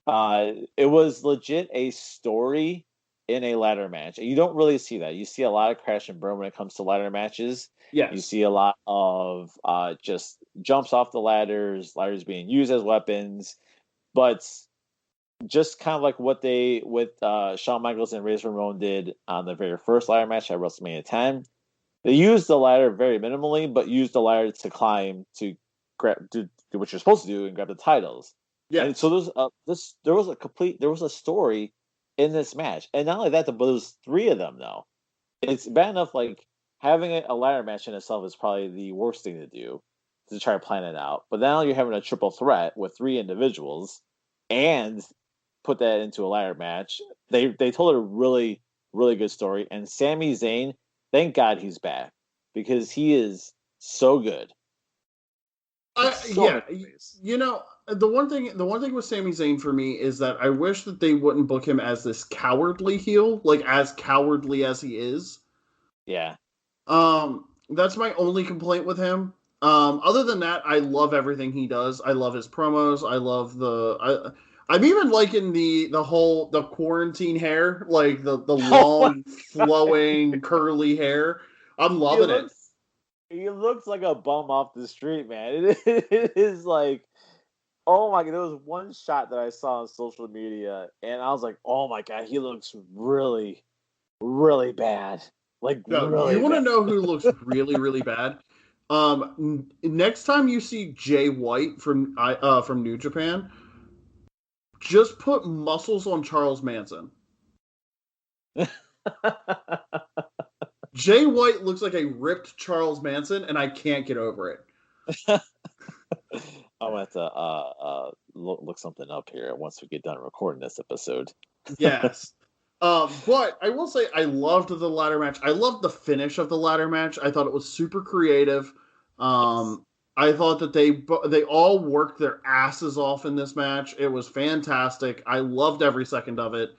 It was legit a story in a ladder match. You don't really see that. You see a lot of crash and burn when it comes to ladder matches. Yes. You see a lot of just jumps off the ladders being used as weapons. But just kind of like what they with Shawn Michaels and Razor Ramon did on the very first ladder match at WrestleMania 10. They used the ladder very minimally, but used the ladder to climb to do what you're supposed to do and grab the titles. Yeah. And so there was a story in this match, and not only that, but there's three of them though. It's bad enough like having a ladder match in itself is probably the worst thing to do to try to plan it out. But now you're having a triple threat with three individuals, and put that into a ladder match. They told a really really good story, and Sami Zayn, thank God he's back because he is so good. You know, the one thing with Sami Zayn for me is that I wish that they wouldn't book him as this cowardly heel, like as cowardly as he is. Yeah. That's my only complaint with him. Other than that, I love everything he does. I love his promos. I love I'm even liking the quarantine hair, like the long, flowing, curly hair. I'm loving it. He looks like a bum off the street, man. It is like, oh my God. There was one shot that I saw on social media, and I was like, oh my God, he looks really, really bad. Like, really you want to know who looks really, really bad? Next time you see Jay White from New Japan, just put muscles on Charles Manson. Jay White looks like a ripped Charles Manson, and I can't get over it. I'm going to have to look something up here once we get done recording this episode. Yes. But I will say I loved the ladder match. I loved the finish of the ladder match. I thought it was super creative. Yes. I thought that they all worked their asses off in this match. It was fantastic. I loved every second of it.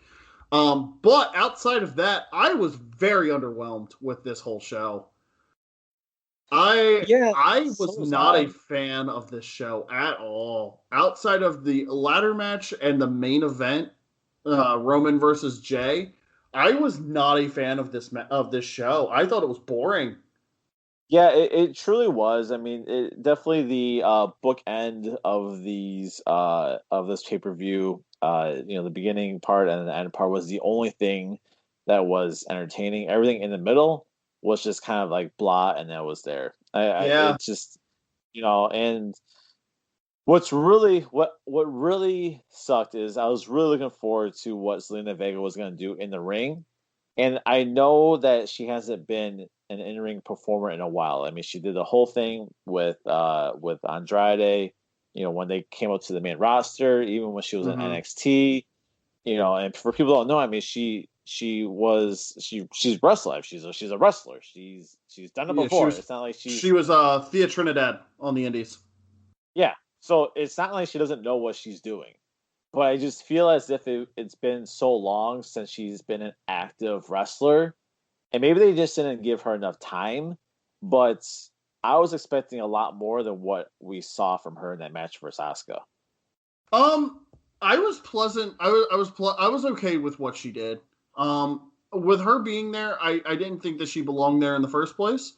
But outside of that, I was very underwhelmed with this whole show. I was not a fan of this show at all. Outside of the ladder match and the main event, Roman versus Jay, I was not a fan of this show. I thought it was boring. Yeah, it truly was. I mean, it definitely the bookend of these of this pay-per-view. The beginning part and the end part was the only thing that was entertaining. Everything in the middle was just kind of like blah, and that was there. It just, and what really sucked is I was really looking forward to what Zelina Vega was going to do in the ring. And I know that she hasn't been an in-ring performer in a while. I mean, she did the whole thing with Andrade, when they came up to the main roster, even when she was in NXT, and for people who don't know, I mean, she's wrestler. She's a wrestler. She's done it before. It's not like she was Thea Trinidad on the Indies. Yeah. So it's not like she doesn't know what she's doing. But I just feel as if it's been so long since she's been an active wrestler. And maybe they just didn't give her enough time. But I was expecting a lot more than what we saw from her in that match versus Asuka. I was pleasant. I was okay with what she did. With her being there, I didn't think that she belonged there in the first place.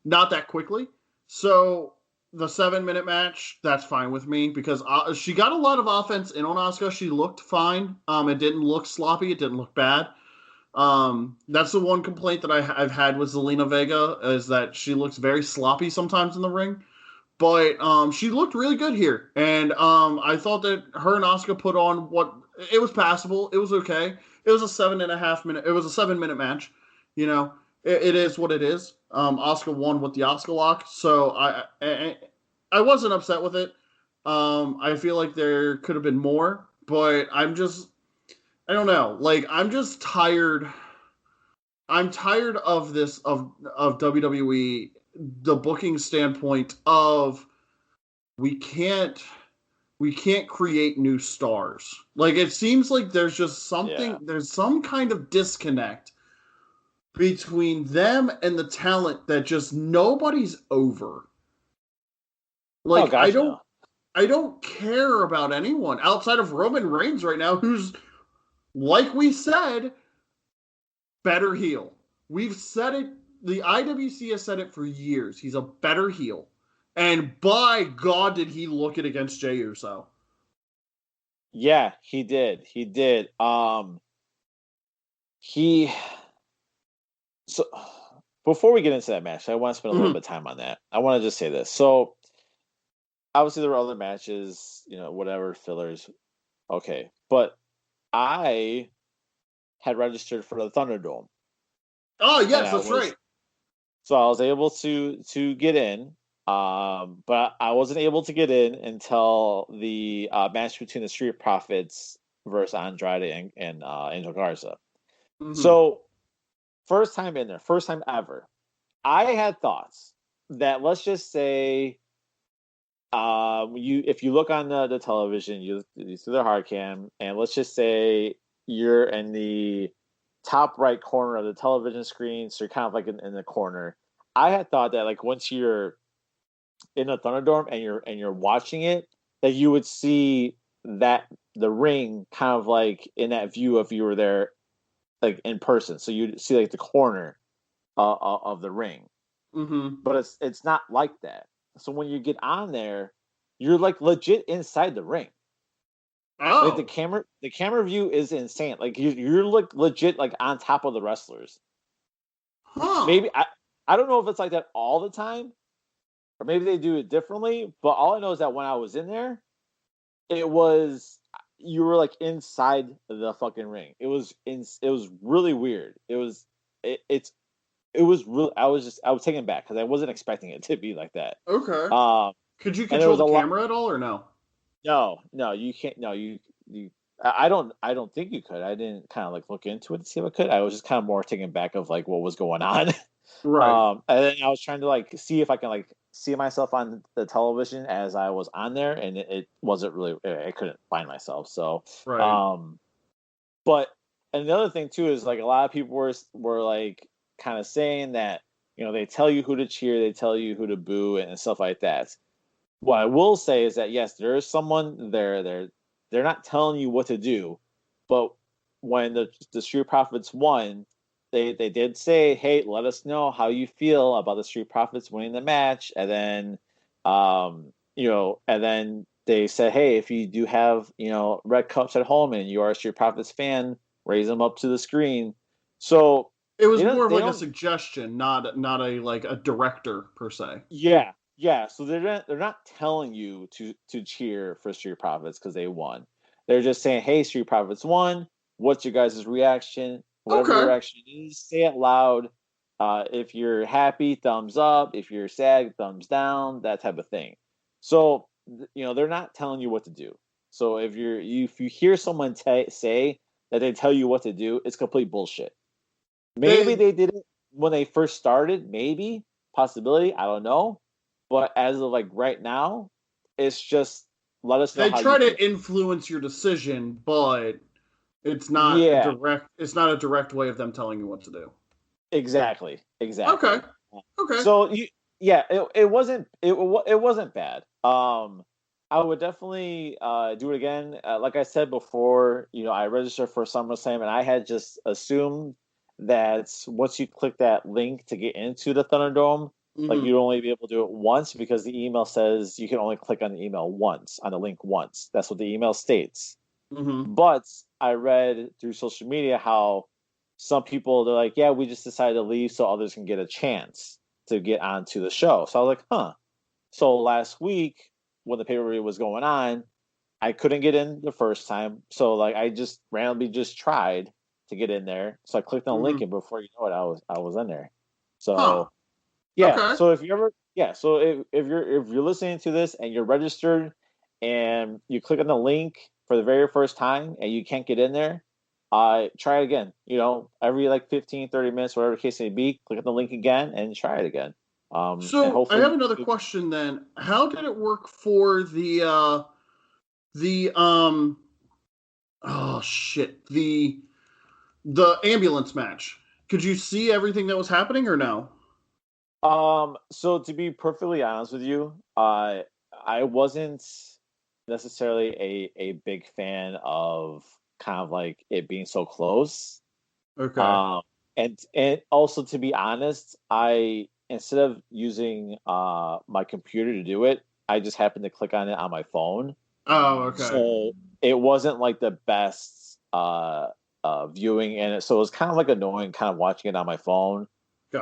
Not that quickly. So the 7-minute match, that's fine with me because she got a lot of offense in on Asuka. She looked fine. It didn't look sloppy. It didn't look bad. That's the one complaint that I've had with Zelina Vega is that she looks very sloppy sometimes in the ring. But she looked really good here. And I thought that her and Asuka put on what it was passable. It was okay. It was a 7.5 minute. It was a 7 minute match. You know, it is what it is. Oscar won with the Oscar lock, so I wasn't upset with it. I feel like there could have been more, but I don't know. Like, I'm just tired. I'm tired of this of WWE, the booking standpoint of we can't we can't create new stars. Like, it seems like there's just Yeah. there's some kind of disconnect between them and the talent that just nobody's over. Oh Like, gosh, no. I don't care about anyone outside of Roman Reigns right now, who's, like we said, better heel. We've said it. The IWC has said it for years. He's a better heel. And by God, did he look it against Jey Uso. Yeah, he did. He did. He so before we get into that match, I want to spend a little bit of time on that. I want to just say this. So obviously there were other matches, whatever, fillers. Okay. But I had registered for the Thunderdome. Oh, yes, that's right. So I was able to get in. But I wasn't able to get in until the match between the Street Profits versus Andrade and Angel Garza. Mm-hmm. So first time in there, first time ever. I had thoughts that, let's just say, if you look on the television, you see the hard cam, and let's just say you're in the top right corner of the television screen, so you're kind of like in the corner. I had thought that, like, once you're in a Thunderdome and you're watching it, that you would see that the ring kind of like in that view if you were there, like, in person. So you'd see like the corner of the ring. Mm-hmm. But it's not like that. So when you get on there, you're like legit inside the ring. Oh, like the camera view is insane. Like you're like legit like on top of the wrestlers. Huh. Maybe I don't know if it's like that all the time, or maybe they do it differently. But all I know is that when I was in there, you were like inside the fucking ring. It was really weird. It was really, I was taken back because I wasn't expecting it to be like that. Okay. Could you control the camera at all, or no? No, you can't. No, you. I don't think you could. I didn't kind of like look into it to see if I could. I was just kind of more taken back of like what was going on. Right. And then I was trying to like see if I can like see myself on the television as I was on there, and it wasn't really. I couldn't find myself. So, right. But and the other thing too is like a lot of people were like kind of saying that they tell you who to cheer, they tell you who to boo, and stuff like that. What I will say is that yes, there is someone there. They're not telling you what to do, but when the Street Profits won, they did say, "Hey, let us know how you feel about the Street Profits winning the match." And then, and then they said, "Hey, if you do have red cups at home and you are a Street Profits fan, raise them up to the screen." So it was more of like a suggestion, not a like a director per se. Yeah, so they're not telling you to cheer for Street Profits because they won. They're just saying, "Hey, Street Profits won. What's your guys' reaction? Whatever your reaction is, say it loud. If you're happy, thumbs up. If you're sad, thumbs down. That type of thing." So they're not telling you what to do. So if you hear someone say that they tell you what to do, it's complete bullshit. Maybe they did it when they first started. Maybe possibility. I don't know. But as of like right now, it's just let us know. They try to influence your decision, but it's not a direct. It's not a direct way of them telling you what to do. Exactly. Okay. So it wasn't bad. I would definitely do it again. Like I said before, I registered for SummerSlam, and I had just assumed that once you click that link to get into the Thunderdome, like you'd only be able to do it once because the email says you can only click on the email once, on the link once. That's what the email states. But I read through social media how some people, they're like, yeah, we just decided to leave so others can get a chance to get onto the show. So I was like, huh. So last week when the pay-per-view was going on, I couldn't get in the first time, so like I just randomly just tried to get in there. So I clicked on the link, Mm-hmm. and before you know it, I was in there. Huh. So yeah, Okay. so if you ever so if you're listening to this and you're registered and you click on the link for the very first time and you can't get in there, try it again. You know, every like 15, 30 minutes, whatever the case may be, click on the link again and try it again. And So I have hopefully another question then. How did it work for the oh shit, the ambulance match? Could you see everything that was happening or no? so to be perfectly honest with you, I wasn't necessarily a big fan of kind of like it being so close. Okay. Um, and also to be honest, I instead of using my computer to do it, I just happened to click on it on my phone. Oh, okay. So it wasn't like the best viewing, and so it was kind of like annoying, kind of watching it on my phone.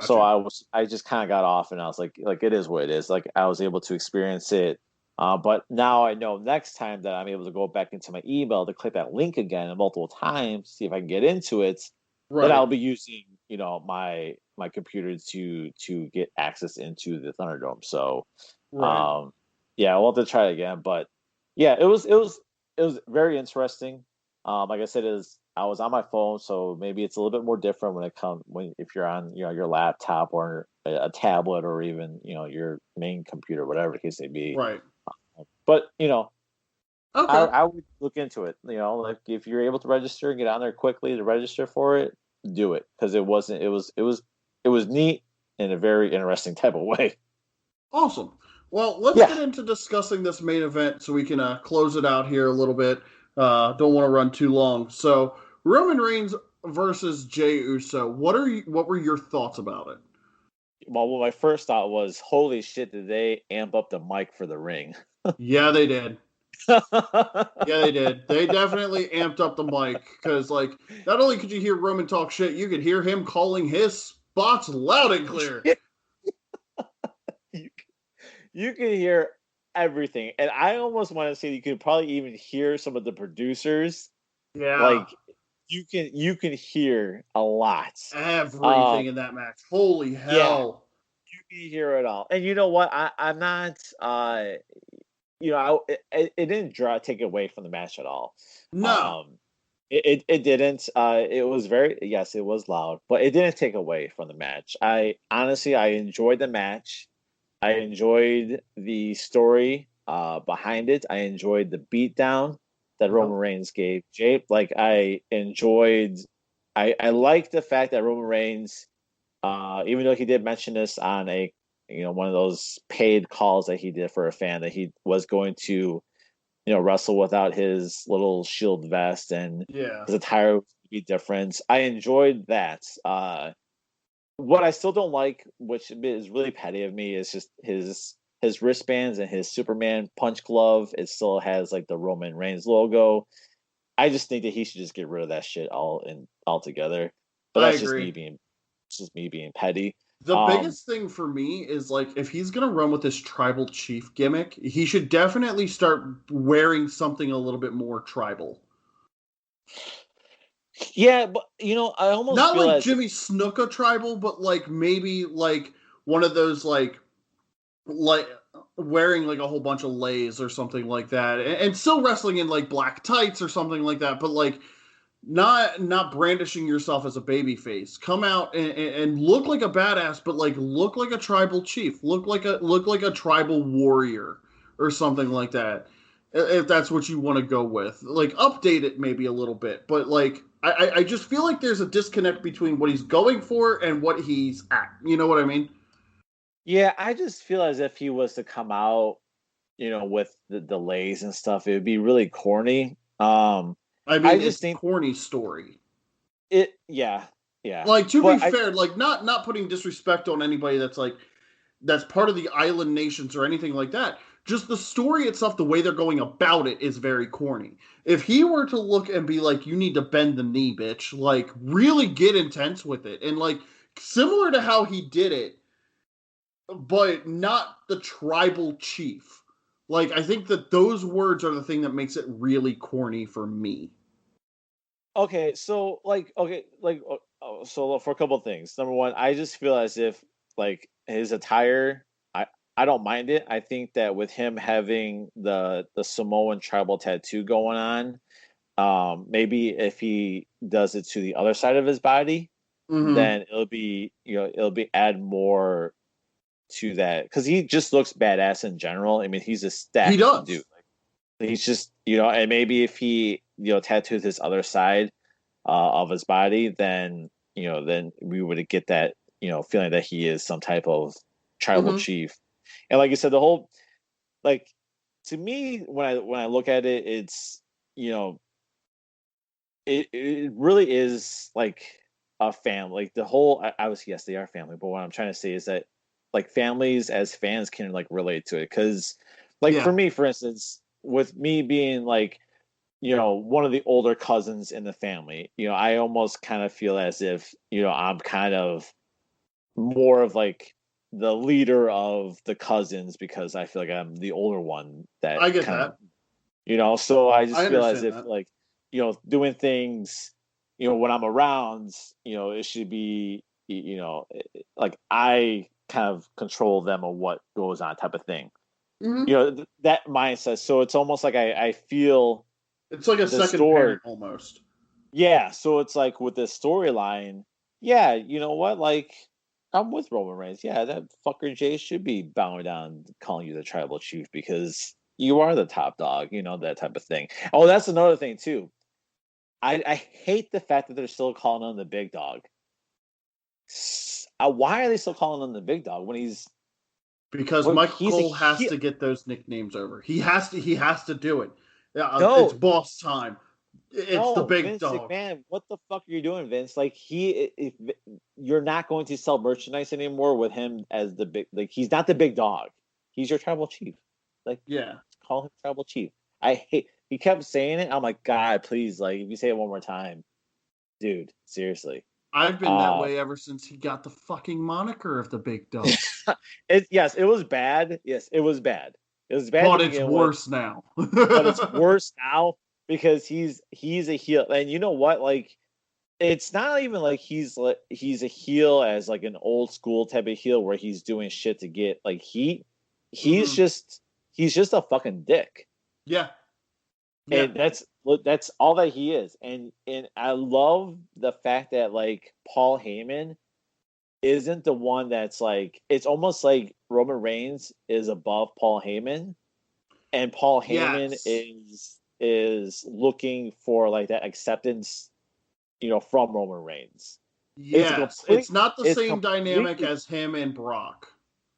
So Gotcha. I just kind of got off, and I was like it is what it is. Like I was able to experience it, but now I know next time that I'm able to go back into my email to click that link again multiple times, see if I can get into it. Then Right. I'll be using my computer to get access into the Thunderdome. So Right. um, yeah, we'll have to try it again. But yeah, it was very interesting. Like I said, is I was on my phone, so maybe it's a little bit more different when it comes when if you're on your laptop or a tablet or even your main computer, whatever the case may be. Right. But Okay. I would look into it. Like if you're able to register and get on there quickly to register for it, do it because it was neat in a very interesting type of way. Awesome. Well, let's Yeah. get into discussing this main event so we can close it out here a little bit. Don't want to run too long. So, Roman Reigns versus Jey Uso. What were your thoughts about it? Well, what my first thought was, holy shit, did they amp up the mic for the ring? Yeah, they did. Yeah, they did. They definitely amped up the mic because, like, not only could you hear Roman talk shit, you could hear him calling his spots loud and clear. you, you can hear everything, and I almost want to say you could probably even hear some of the producers. Yeah, Like you can hear a lot. everything Um, in that match. Holy yeah, hell. you can hear it all. And you know what? I'm not. It didn't take away from the match at all. No, Um, it didn't. It was very yes, it was loud, but it didn't take away from the match. I honestly I enjoyed the match. I enjoyed the story behind it. I enjoyed the beatdown that yep. Roman Reigns gave Jake. Like I like the fact that Roman Reigns, even though he did mention this on a one of those paid calls that he did for a fan that he was going to wrestle without his little shield vest and Yeah, his attire would be different. I enjoyed that. What I still don't like, which is really petty of me, is just his wristbands and his Superman punch glove. It still has like the Roman Reigns logo. I just think that he should just get rid of that shit altogether. But I that's just agree. me being petty. The Um, biggest thing for me is like if he's gonna run with this tribal chief gimmick, he should definitely start wearing something a little bit more tribal. yeah, but I almost Not feel like as Jimmy Snuka tribal, but like maybe like one of those like wearing like a whole bunch of lays or something like that, and still wrestling in like black tights or something like that, but like not brandishing yourself as a baby face. Come out and look like a badass, but like look like a tribal chief. Look like a tribal warrior or something like that. If that's what you want to go with, like update it maybe a little bit, but like I just feel like there's a disconnect between what he's going for and what he's at. You know what I mean? yeah, I just feel as if he was to come out, with the delays and stuff, it would be really corny. I I mean, just it's a think corny story. yeah, yeah, Like to be but I fair, like not putting disrespect on anybody that's like that's part of the island nations or anything like that. Just the story itself, the way they're going about it is very corny. If he were to look and be like, you need to bend the knee, bitch, like really get intense with it. And like similar to how he did it, but not the tribal chief. Like, I think that those words are the thing that makes it really corny for me. Okay, so so for a couple of things. Number one, I just feel as if like his attire, I don't mind it. I think that with him having the Samoan tribal tattoo going on, maybe if he does it to the other side of his body, then it'll be add more to that because he just looks badass in general. I mean, he's a He stacked does. dude. Like, he's just and maybe if he tattoos his other side of his body, then then we would get that feeling that he is some type of tribal chief. And like you said, the whole like to me when I look at it, it's it really is like a family. Like the whole obviously yes they are family, but what I'm trying to say is that like families as fans can like relate to it because like for me for instance with me being like one of the older cousins in the family, I almost kind of feel as if, I'm kind of more of like the leader of the cousins because I feel like I'm the older one that I get kind that. of, so I just I feel as if understand that. like, doing things, when I'm around, it should be, like I kind of control them of what goes on type of thing. That mindset. So it's almost like I feel it's like a the second story. parent almost. Yeah, so it's like with this storyline, yeah, you know what? Like, I'm with Roman Reigns. Yeah, that fucker Jay should be bowing down, calling you the tribal chief because you are the top dog, that type of thing. Oh, that's another thing too. I hate the fact that they're still calling him the big dog. Why are they still calling him the big dog when he's because when Michael he's a Cole has heel? to get those nicknames over. He has to. He has to do it. Yeah, it's No, boss time. It's the no, big Vince dog. McMahon, what the fuck are you doing, Vince? Like if you're not going to sell merchandise anymore with him as the big, like he's not the big dog. He's your tribal chief. Like, Yeah, call him tribal chief. I hate. He kept saying it. I'm like, God, please, like, if you say it one more time, dude, seriously. I've been that way ever since he got the fucking moniker of the big dog. Yes, it was bad. Yes, it was bad. It was bad to But it's begin with, worse now. but it's worse now because he's a heel, and you know what? Like, it's not even like he's a heel as like an old school type of heel where he's doing shit to get like heat. He's just a fucking dick. Yeah. And that's all that he is. And I love the fact that like Paul Heyman isn't the one that's like it's almost like Roman Reigns is above Paul Heyman and Paul Heyman is looking for like that acceptance, from Roman Reigns. Yes. It's not the same dynamic completely as him and Brock.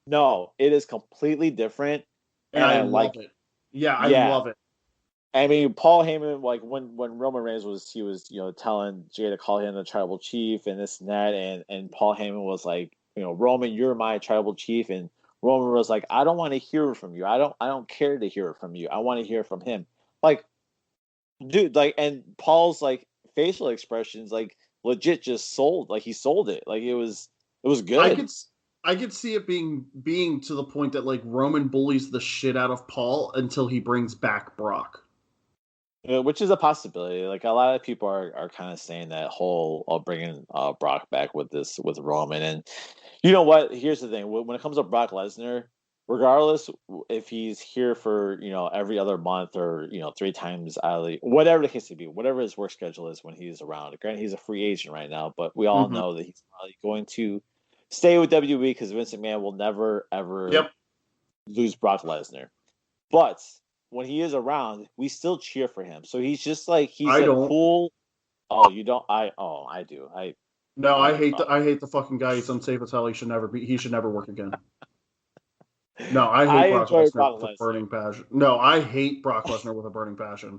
no, it is completely different. And I love it. Yeah, I yeah. love it. I mean, Paul Heyman, like when Roman Reigns was telling Jay to call him the tribal chief and this and that, and Paul Heyman was like, Roman, you're my tribal chief, and Roman was like, I don't want to hear it from you. I don't care to hear it from you. I want to hear it from him. Like, dude, like, and Paul's like facial expressions, like, legit just sold. Like he sold it. Like it was good. I could see it being to the point that like Roman bullies the shit out of Paul until he brings back Brock. Which is a possibility. Like a lot of people are kind of saying that whole bringing Brock back with Roman, and you know what? Here's the thing: when it comes to Brock Lesnar, regardless if he's here for every other month or 3 times out whatever the case may be, whatever his work schedule is when he's around. Granted, he's a free agent right now, but we all know that he's probably going to stay with WWE because Vince McMahon will never ever lose Brock Lesnar, but when he is around, we still cheer for him. So he's just like cool. Oh, you don't? I do. I hate the fucking guy. He's unsafe as hell. He should never work again. No, I hate Brock Lesnar with a burning passion. No, I hate Brock Lesnar with a burning passion.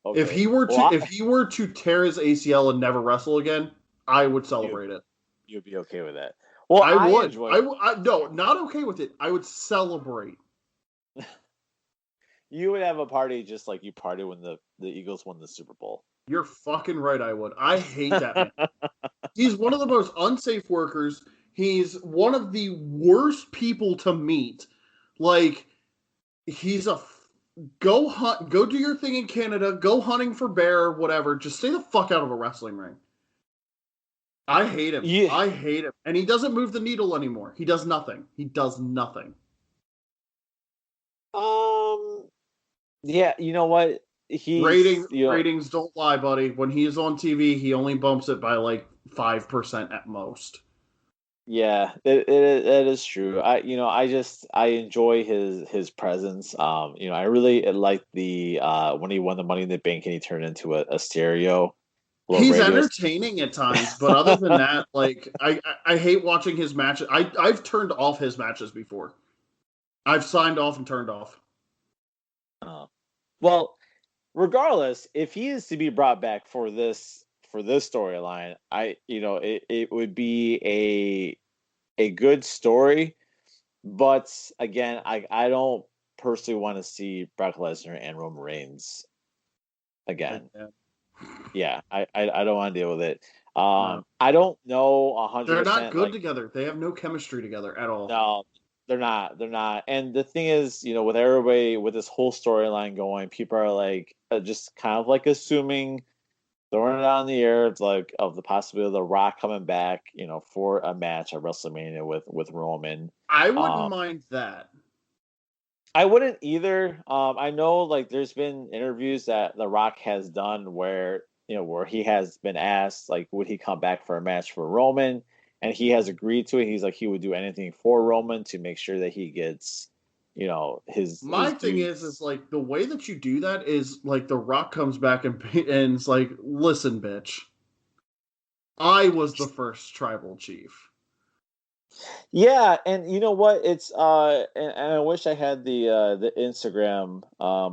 Okay. If he were to tear his ACL and never wrestle again, I would celebrate it. You'd be okay with that. Well, I would. No, not okay with it. I would celebrate. You would have a party just like you party when the Eagles won the Super Bowl. You're fucking right, I would. I hate that man. He's one of the most unsafe workers. He's one of the worst people to meet. Like, he's a go hunt, go do your thing in Canada, go hunting for bear, whatever. Just stay the fuck out of a wrestling ring. I hate him. Yeah. I hate him. And he doesn't move the needle anymore. He does nothing. He does nothing. Yeah, you know what? He's Ratings don't lie, buddy. When he is on TV, he only bumps it by like 5% at most. Yeah, it is true. I enjoy his presence. I really like the when he won the Money in the Bank and he turned into a stereo. He's entertaining at times, but other than that, like I hate watching his matches. I've turned off his matches before. I've signed off and turned off. Well, regardless, if he is to be brought back for this storyline, it would be a good story, but again, I don't personally want to see Brock Lesnar and Roman Reigns again. Yeah, I don't want to deal with it. No. I don't know 100%. They're not good together. They have no chemistry together at all. No, they're not. They're not. And the thing is, with everybody with this whole storyline going, people are like just kind of like assuming, throwing it out in the air. It's like of the possibility of The Rock coming back, for a match at WrestleMania with Roman. I wouldn't mind that. I wouldn't either. I know like there's been interviews that The Rock has done where he has been asked like would he come back for a match for Roman, and he has agreed to it. He's like he would do anything for Roman to make sure that he gets his. My thing is like the way that you do that is like The Rock comes back and it's like, listen, bitch, I was the first tribal chief. Yeah, and you know what? It's and I wish I had the Instagram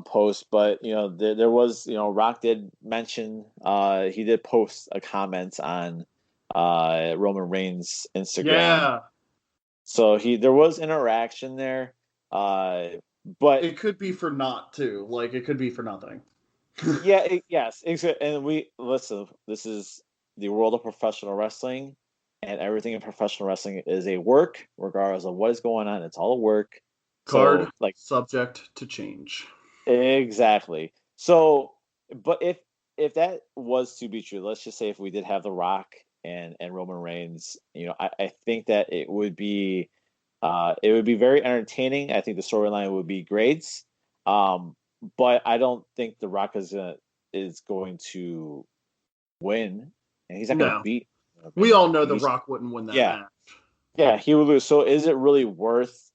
post, but there was Rock did mention he did post a comment on Roman Reigns' Instagram. Yeah. So there was interaction there, but it could be for naught too. Like it could be for nothing. Yeah. Yes. And listen. This is the world of professional wrestling. And everything in professional wrestling is a work, regardless of what is going on. It's all a work. Card, so, subject to change. Exactly. So, but if that was to be true, let's just say if we did have The Rock and Roman Reigns, I think that it would be very entertaining. I think the storyline would be great. But I don't think The Rock is going to win, and he's not going to beat. We all know The Rock wouldn't win that match. Yeah, he would lose. So is it really worth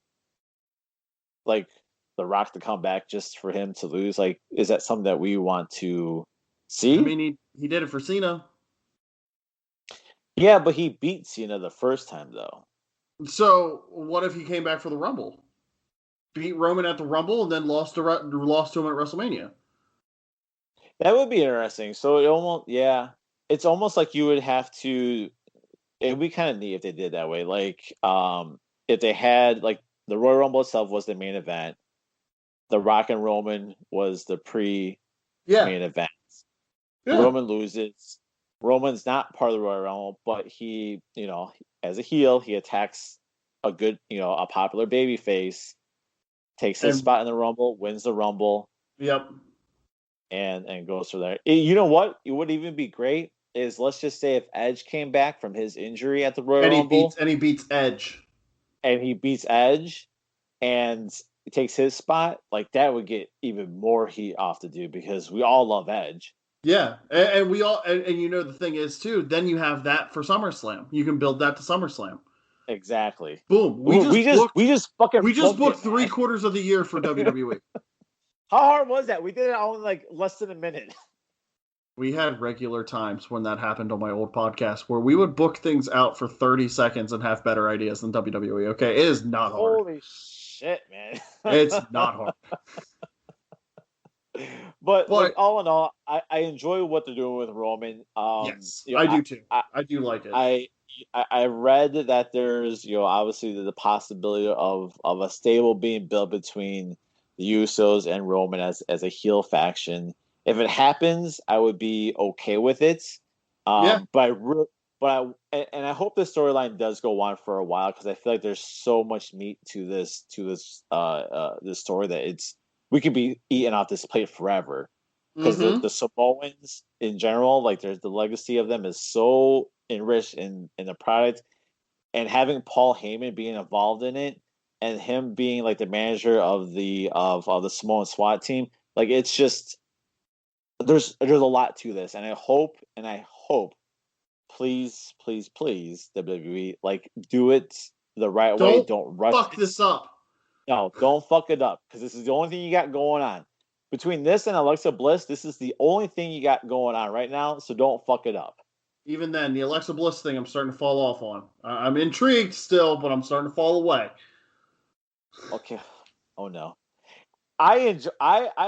like The Rock to come back just for him to lose? Like, is that something that we want to see? I mean, he did it for Cena. Yeah, but he beat Cena the first time, though. So what if he came back for the Rumble? Beat Roman at the Rumble and then lost to him at WrestleMania? That would be interesting. So it's almost like you would have to. It would be kind of neat if they did that way. Like, if they had like the Royal Rumble itself was the main event, The Rock and Roman was the main event. Yeah. Roman loses. Roman's not part of the Royal Rumble, but he, as a heel, he attacks a good, a popular baby face, takes his spot in the Rumble, wins the Rumble. Yep. And goes from there. You know what? It would even be great is let's just say if Edge came back from his injury at the Royal Rumble. And he beats Edge. And he beats Edge and takes his spot, like that would get even more heat off the dude because we all love Edge. Yeah. And we all and the thing is too, then you have that for SummerSlam. You can build that to SummerSlam. Exactly. Boom. We just booked 3/4 of the year for WWE. How hard was that? We did it all in like less than a minute. We had regular times when that happened on my old podcast where we would book things out for 30 seconds and have better ideas than WWE. Okay, it is not hard. Holy shit, man. It's not hard. But like, all in all, I enjoy what they're doing with Roman. Yes, I do too. I do like it. I read that there's obviously the possibility of a stable being built between the Usos and Roman as a heel faction. If it happens, I would be okay with it. But I hope this storyline does go on for a while because I feel like there's so much meat to this this story that we could be eating off this plate forever because the Samoans in general, like there's the legacy of them is so enriched in the product, and having Paul Heyman being involved in it and him being like the manager of the Samoan SWAT team, like it's just there's a lot to this, and I hope please, please, please, WWE, like do it the right way. Don't rush fuck this up. No, don't fuck it up because this is the only thing you got going on. Between this and Alexa Bliss, this is the only thing you got going on right now. So don't fuck it up. Even then, the Alexa Bliss thing, I'm starting to fall off on. I'm intrigued still, but I'm starting to fall away. Okay. Oh no. I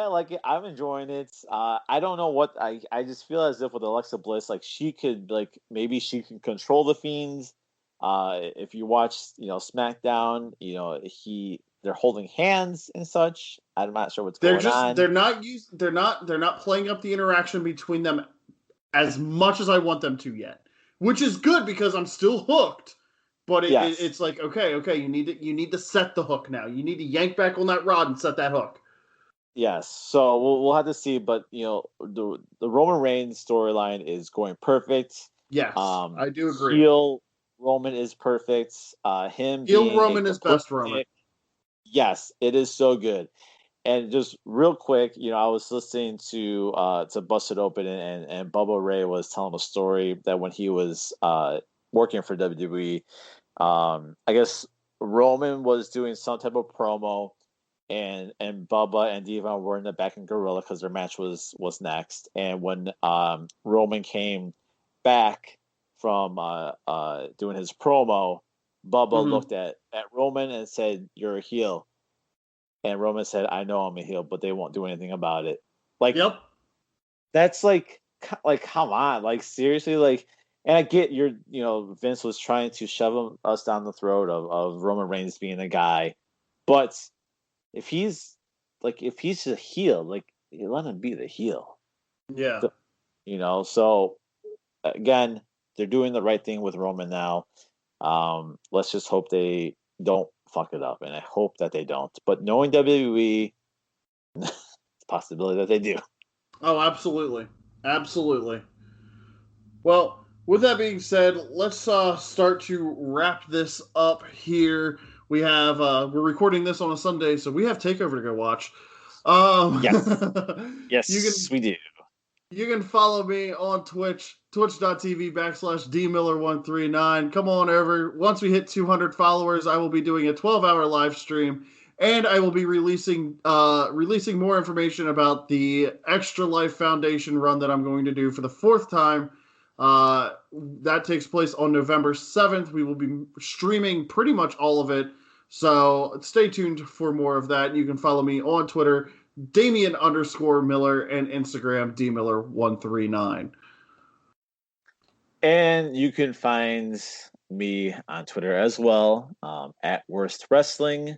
like it. I'm enjoying it. I don't know what I just feel as if with Alexa Bliss, like she could maybe she can control the Fiends. If you watch, SmackDown, they're holding hands and such. I'm not sure what's going on. They're not playing up the interaction between them as much as I want them to yet, which is good because I'm still hooked. But it's like, okay, you need to set the hook now. You need to yank back on that rod and set that hook. Yes, so we'll have to see. But the Roman Reigns storyline is going perfect. Yes, I do agree. Heel Roman is perfect. Him heel being Roman is best Roman. Yes, it is so good. And just real quick, I was listening to Busted Open, and Bubba Ray was telling a story that when he was working for WWE, I guess Roman was doing some type of promo, and Bubba and Devon were in the back in Gorilla because their match was next. And when Roman came back from doing his promo, Bubba looked at Roman and said, "You're a heel." And Roman said, "I know I'm a heel, but they won't do anything about it." Like, yep. That's like come on, like seriously, like. And I get Vince was trying to shove us down the throat of Roman Reigns being the guy, but if he's a heel, like you let him be the heel. Yeah. So again, they're doing the right thing with Roman now. Let's just hope they don't fuck it up, and I hope that they don't. But knowing WWE, it's a possibility that they do. Oh, absolutely. Absolutely. Well, with that being said, let's start to wrap this up here. We have we're recording this on a Sunday, so we have TakeOver to go watch. Yes, we do. You can follow me on Twitch, twitch.tv/DMiller139. Come on over. Once we hit 200 followers, I will be doing a 12-hour live stream, and I will be releasing more information about the Extra Life Foundation run that I'm going to do for the 4th time. That takes place on November 7th. We will be streaming pretty much all of it. So stay tuned for more of that. You can follow me on Twitter, Damien_Miller, and Instagram, DMiller139. And you can find me on Twitter as well, at Worst Wrestling,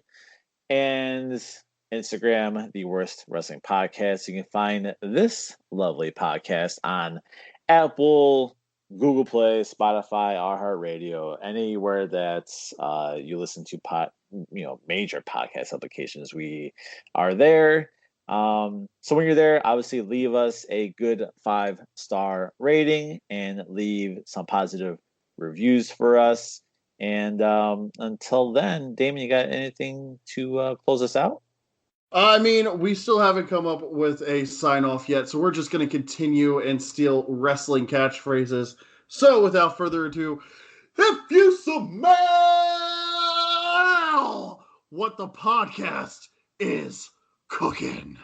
and Instagram, The Worst Wrestling Podcast. You can find this lovely podcast on Apple, Google Play, Spotify, iHeartRadio, anywhere that you listen to major podcast applications. We are there. So when you're there, obviously leave us a good 5-star rating and leave some positive reviews for us. And until then, Damien, you got anything to close us out? I mean, we still haven't come up with a sign-off yet, so we're just going to continue and steal wrestling catchphrases. So, without further ado, if you smell what the podcast is cooking.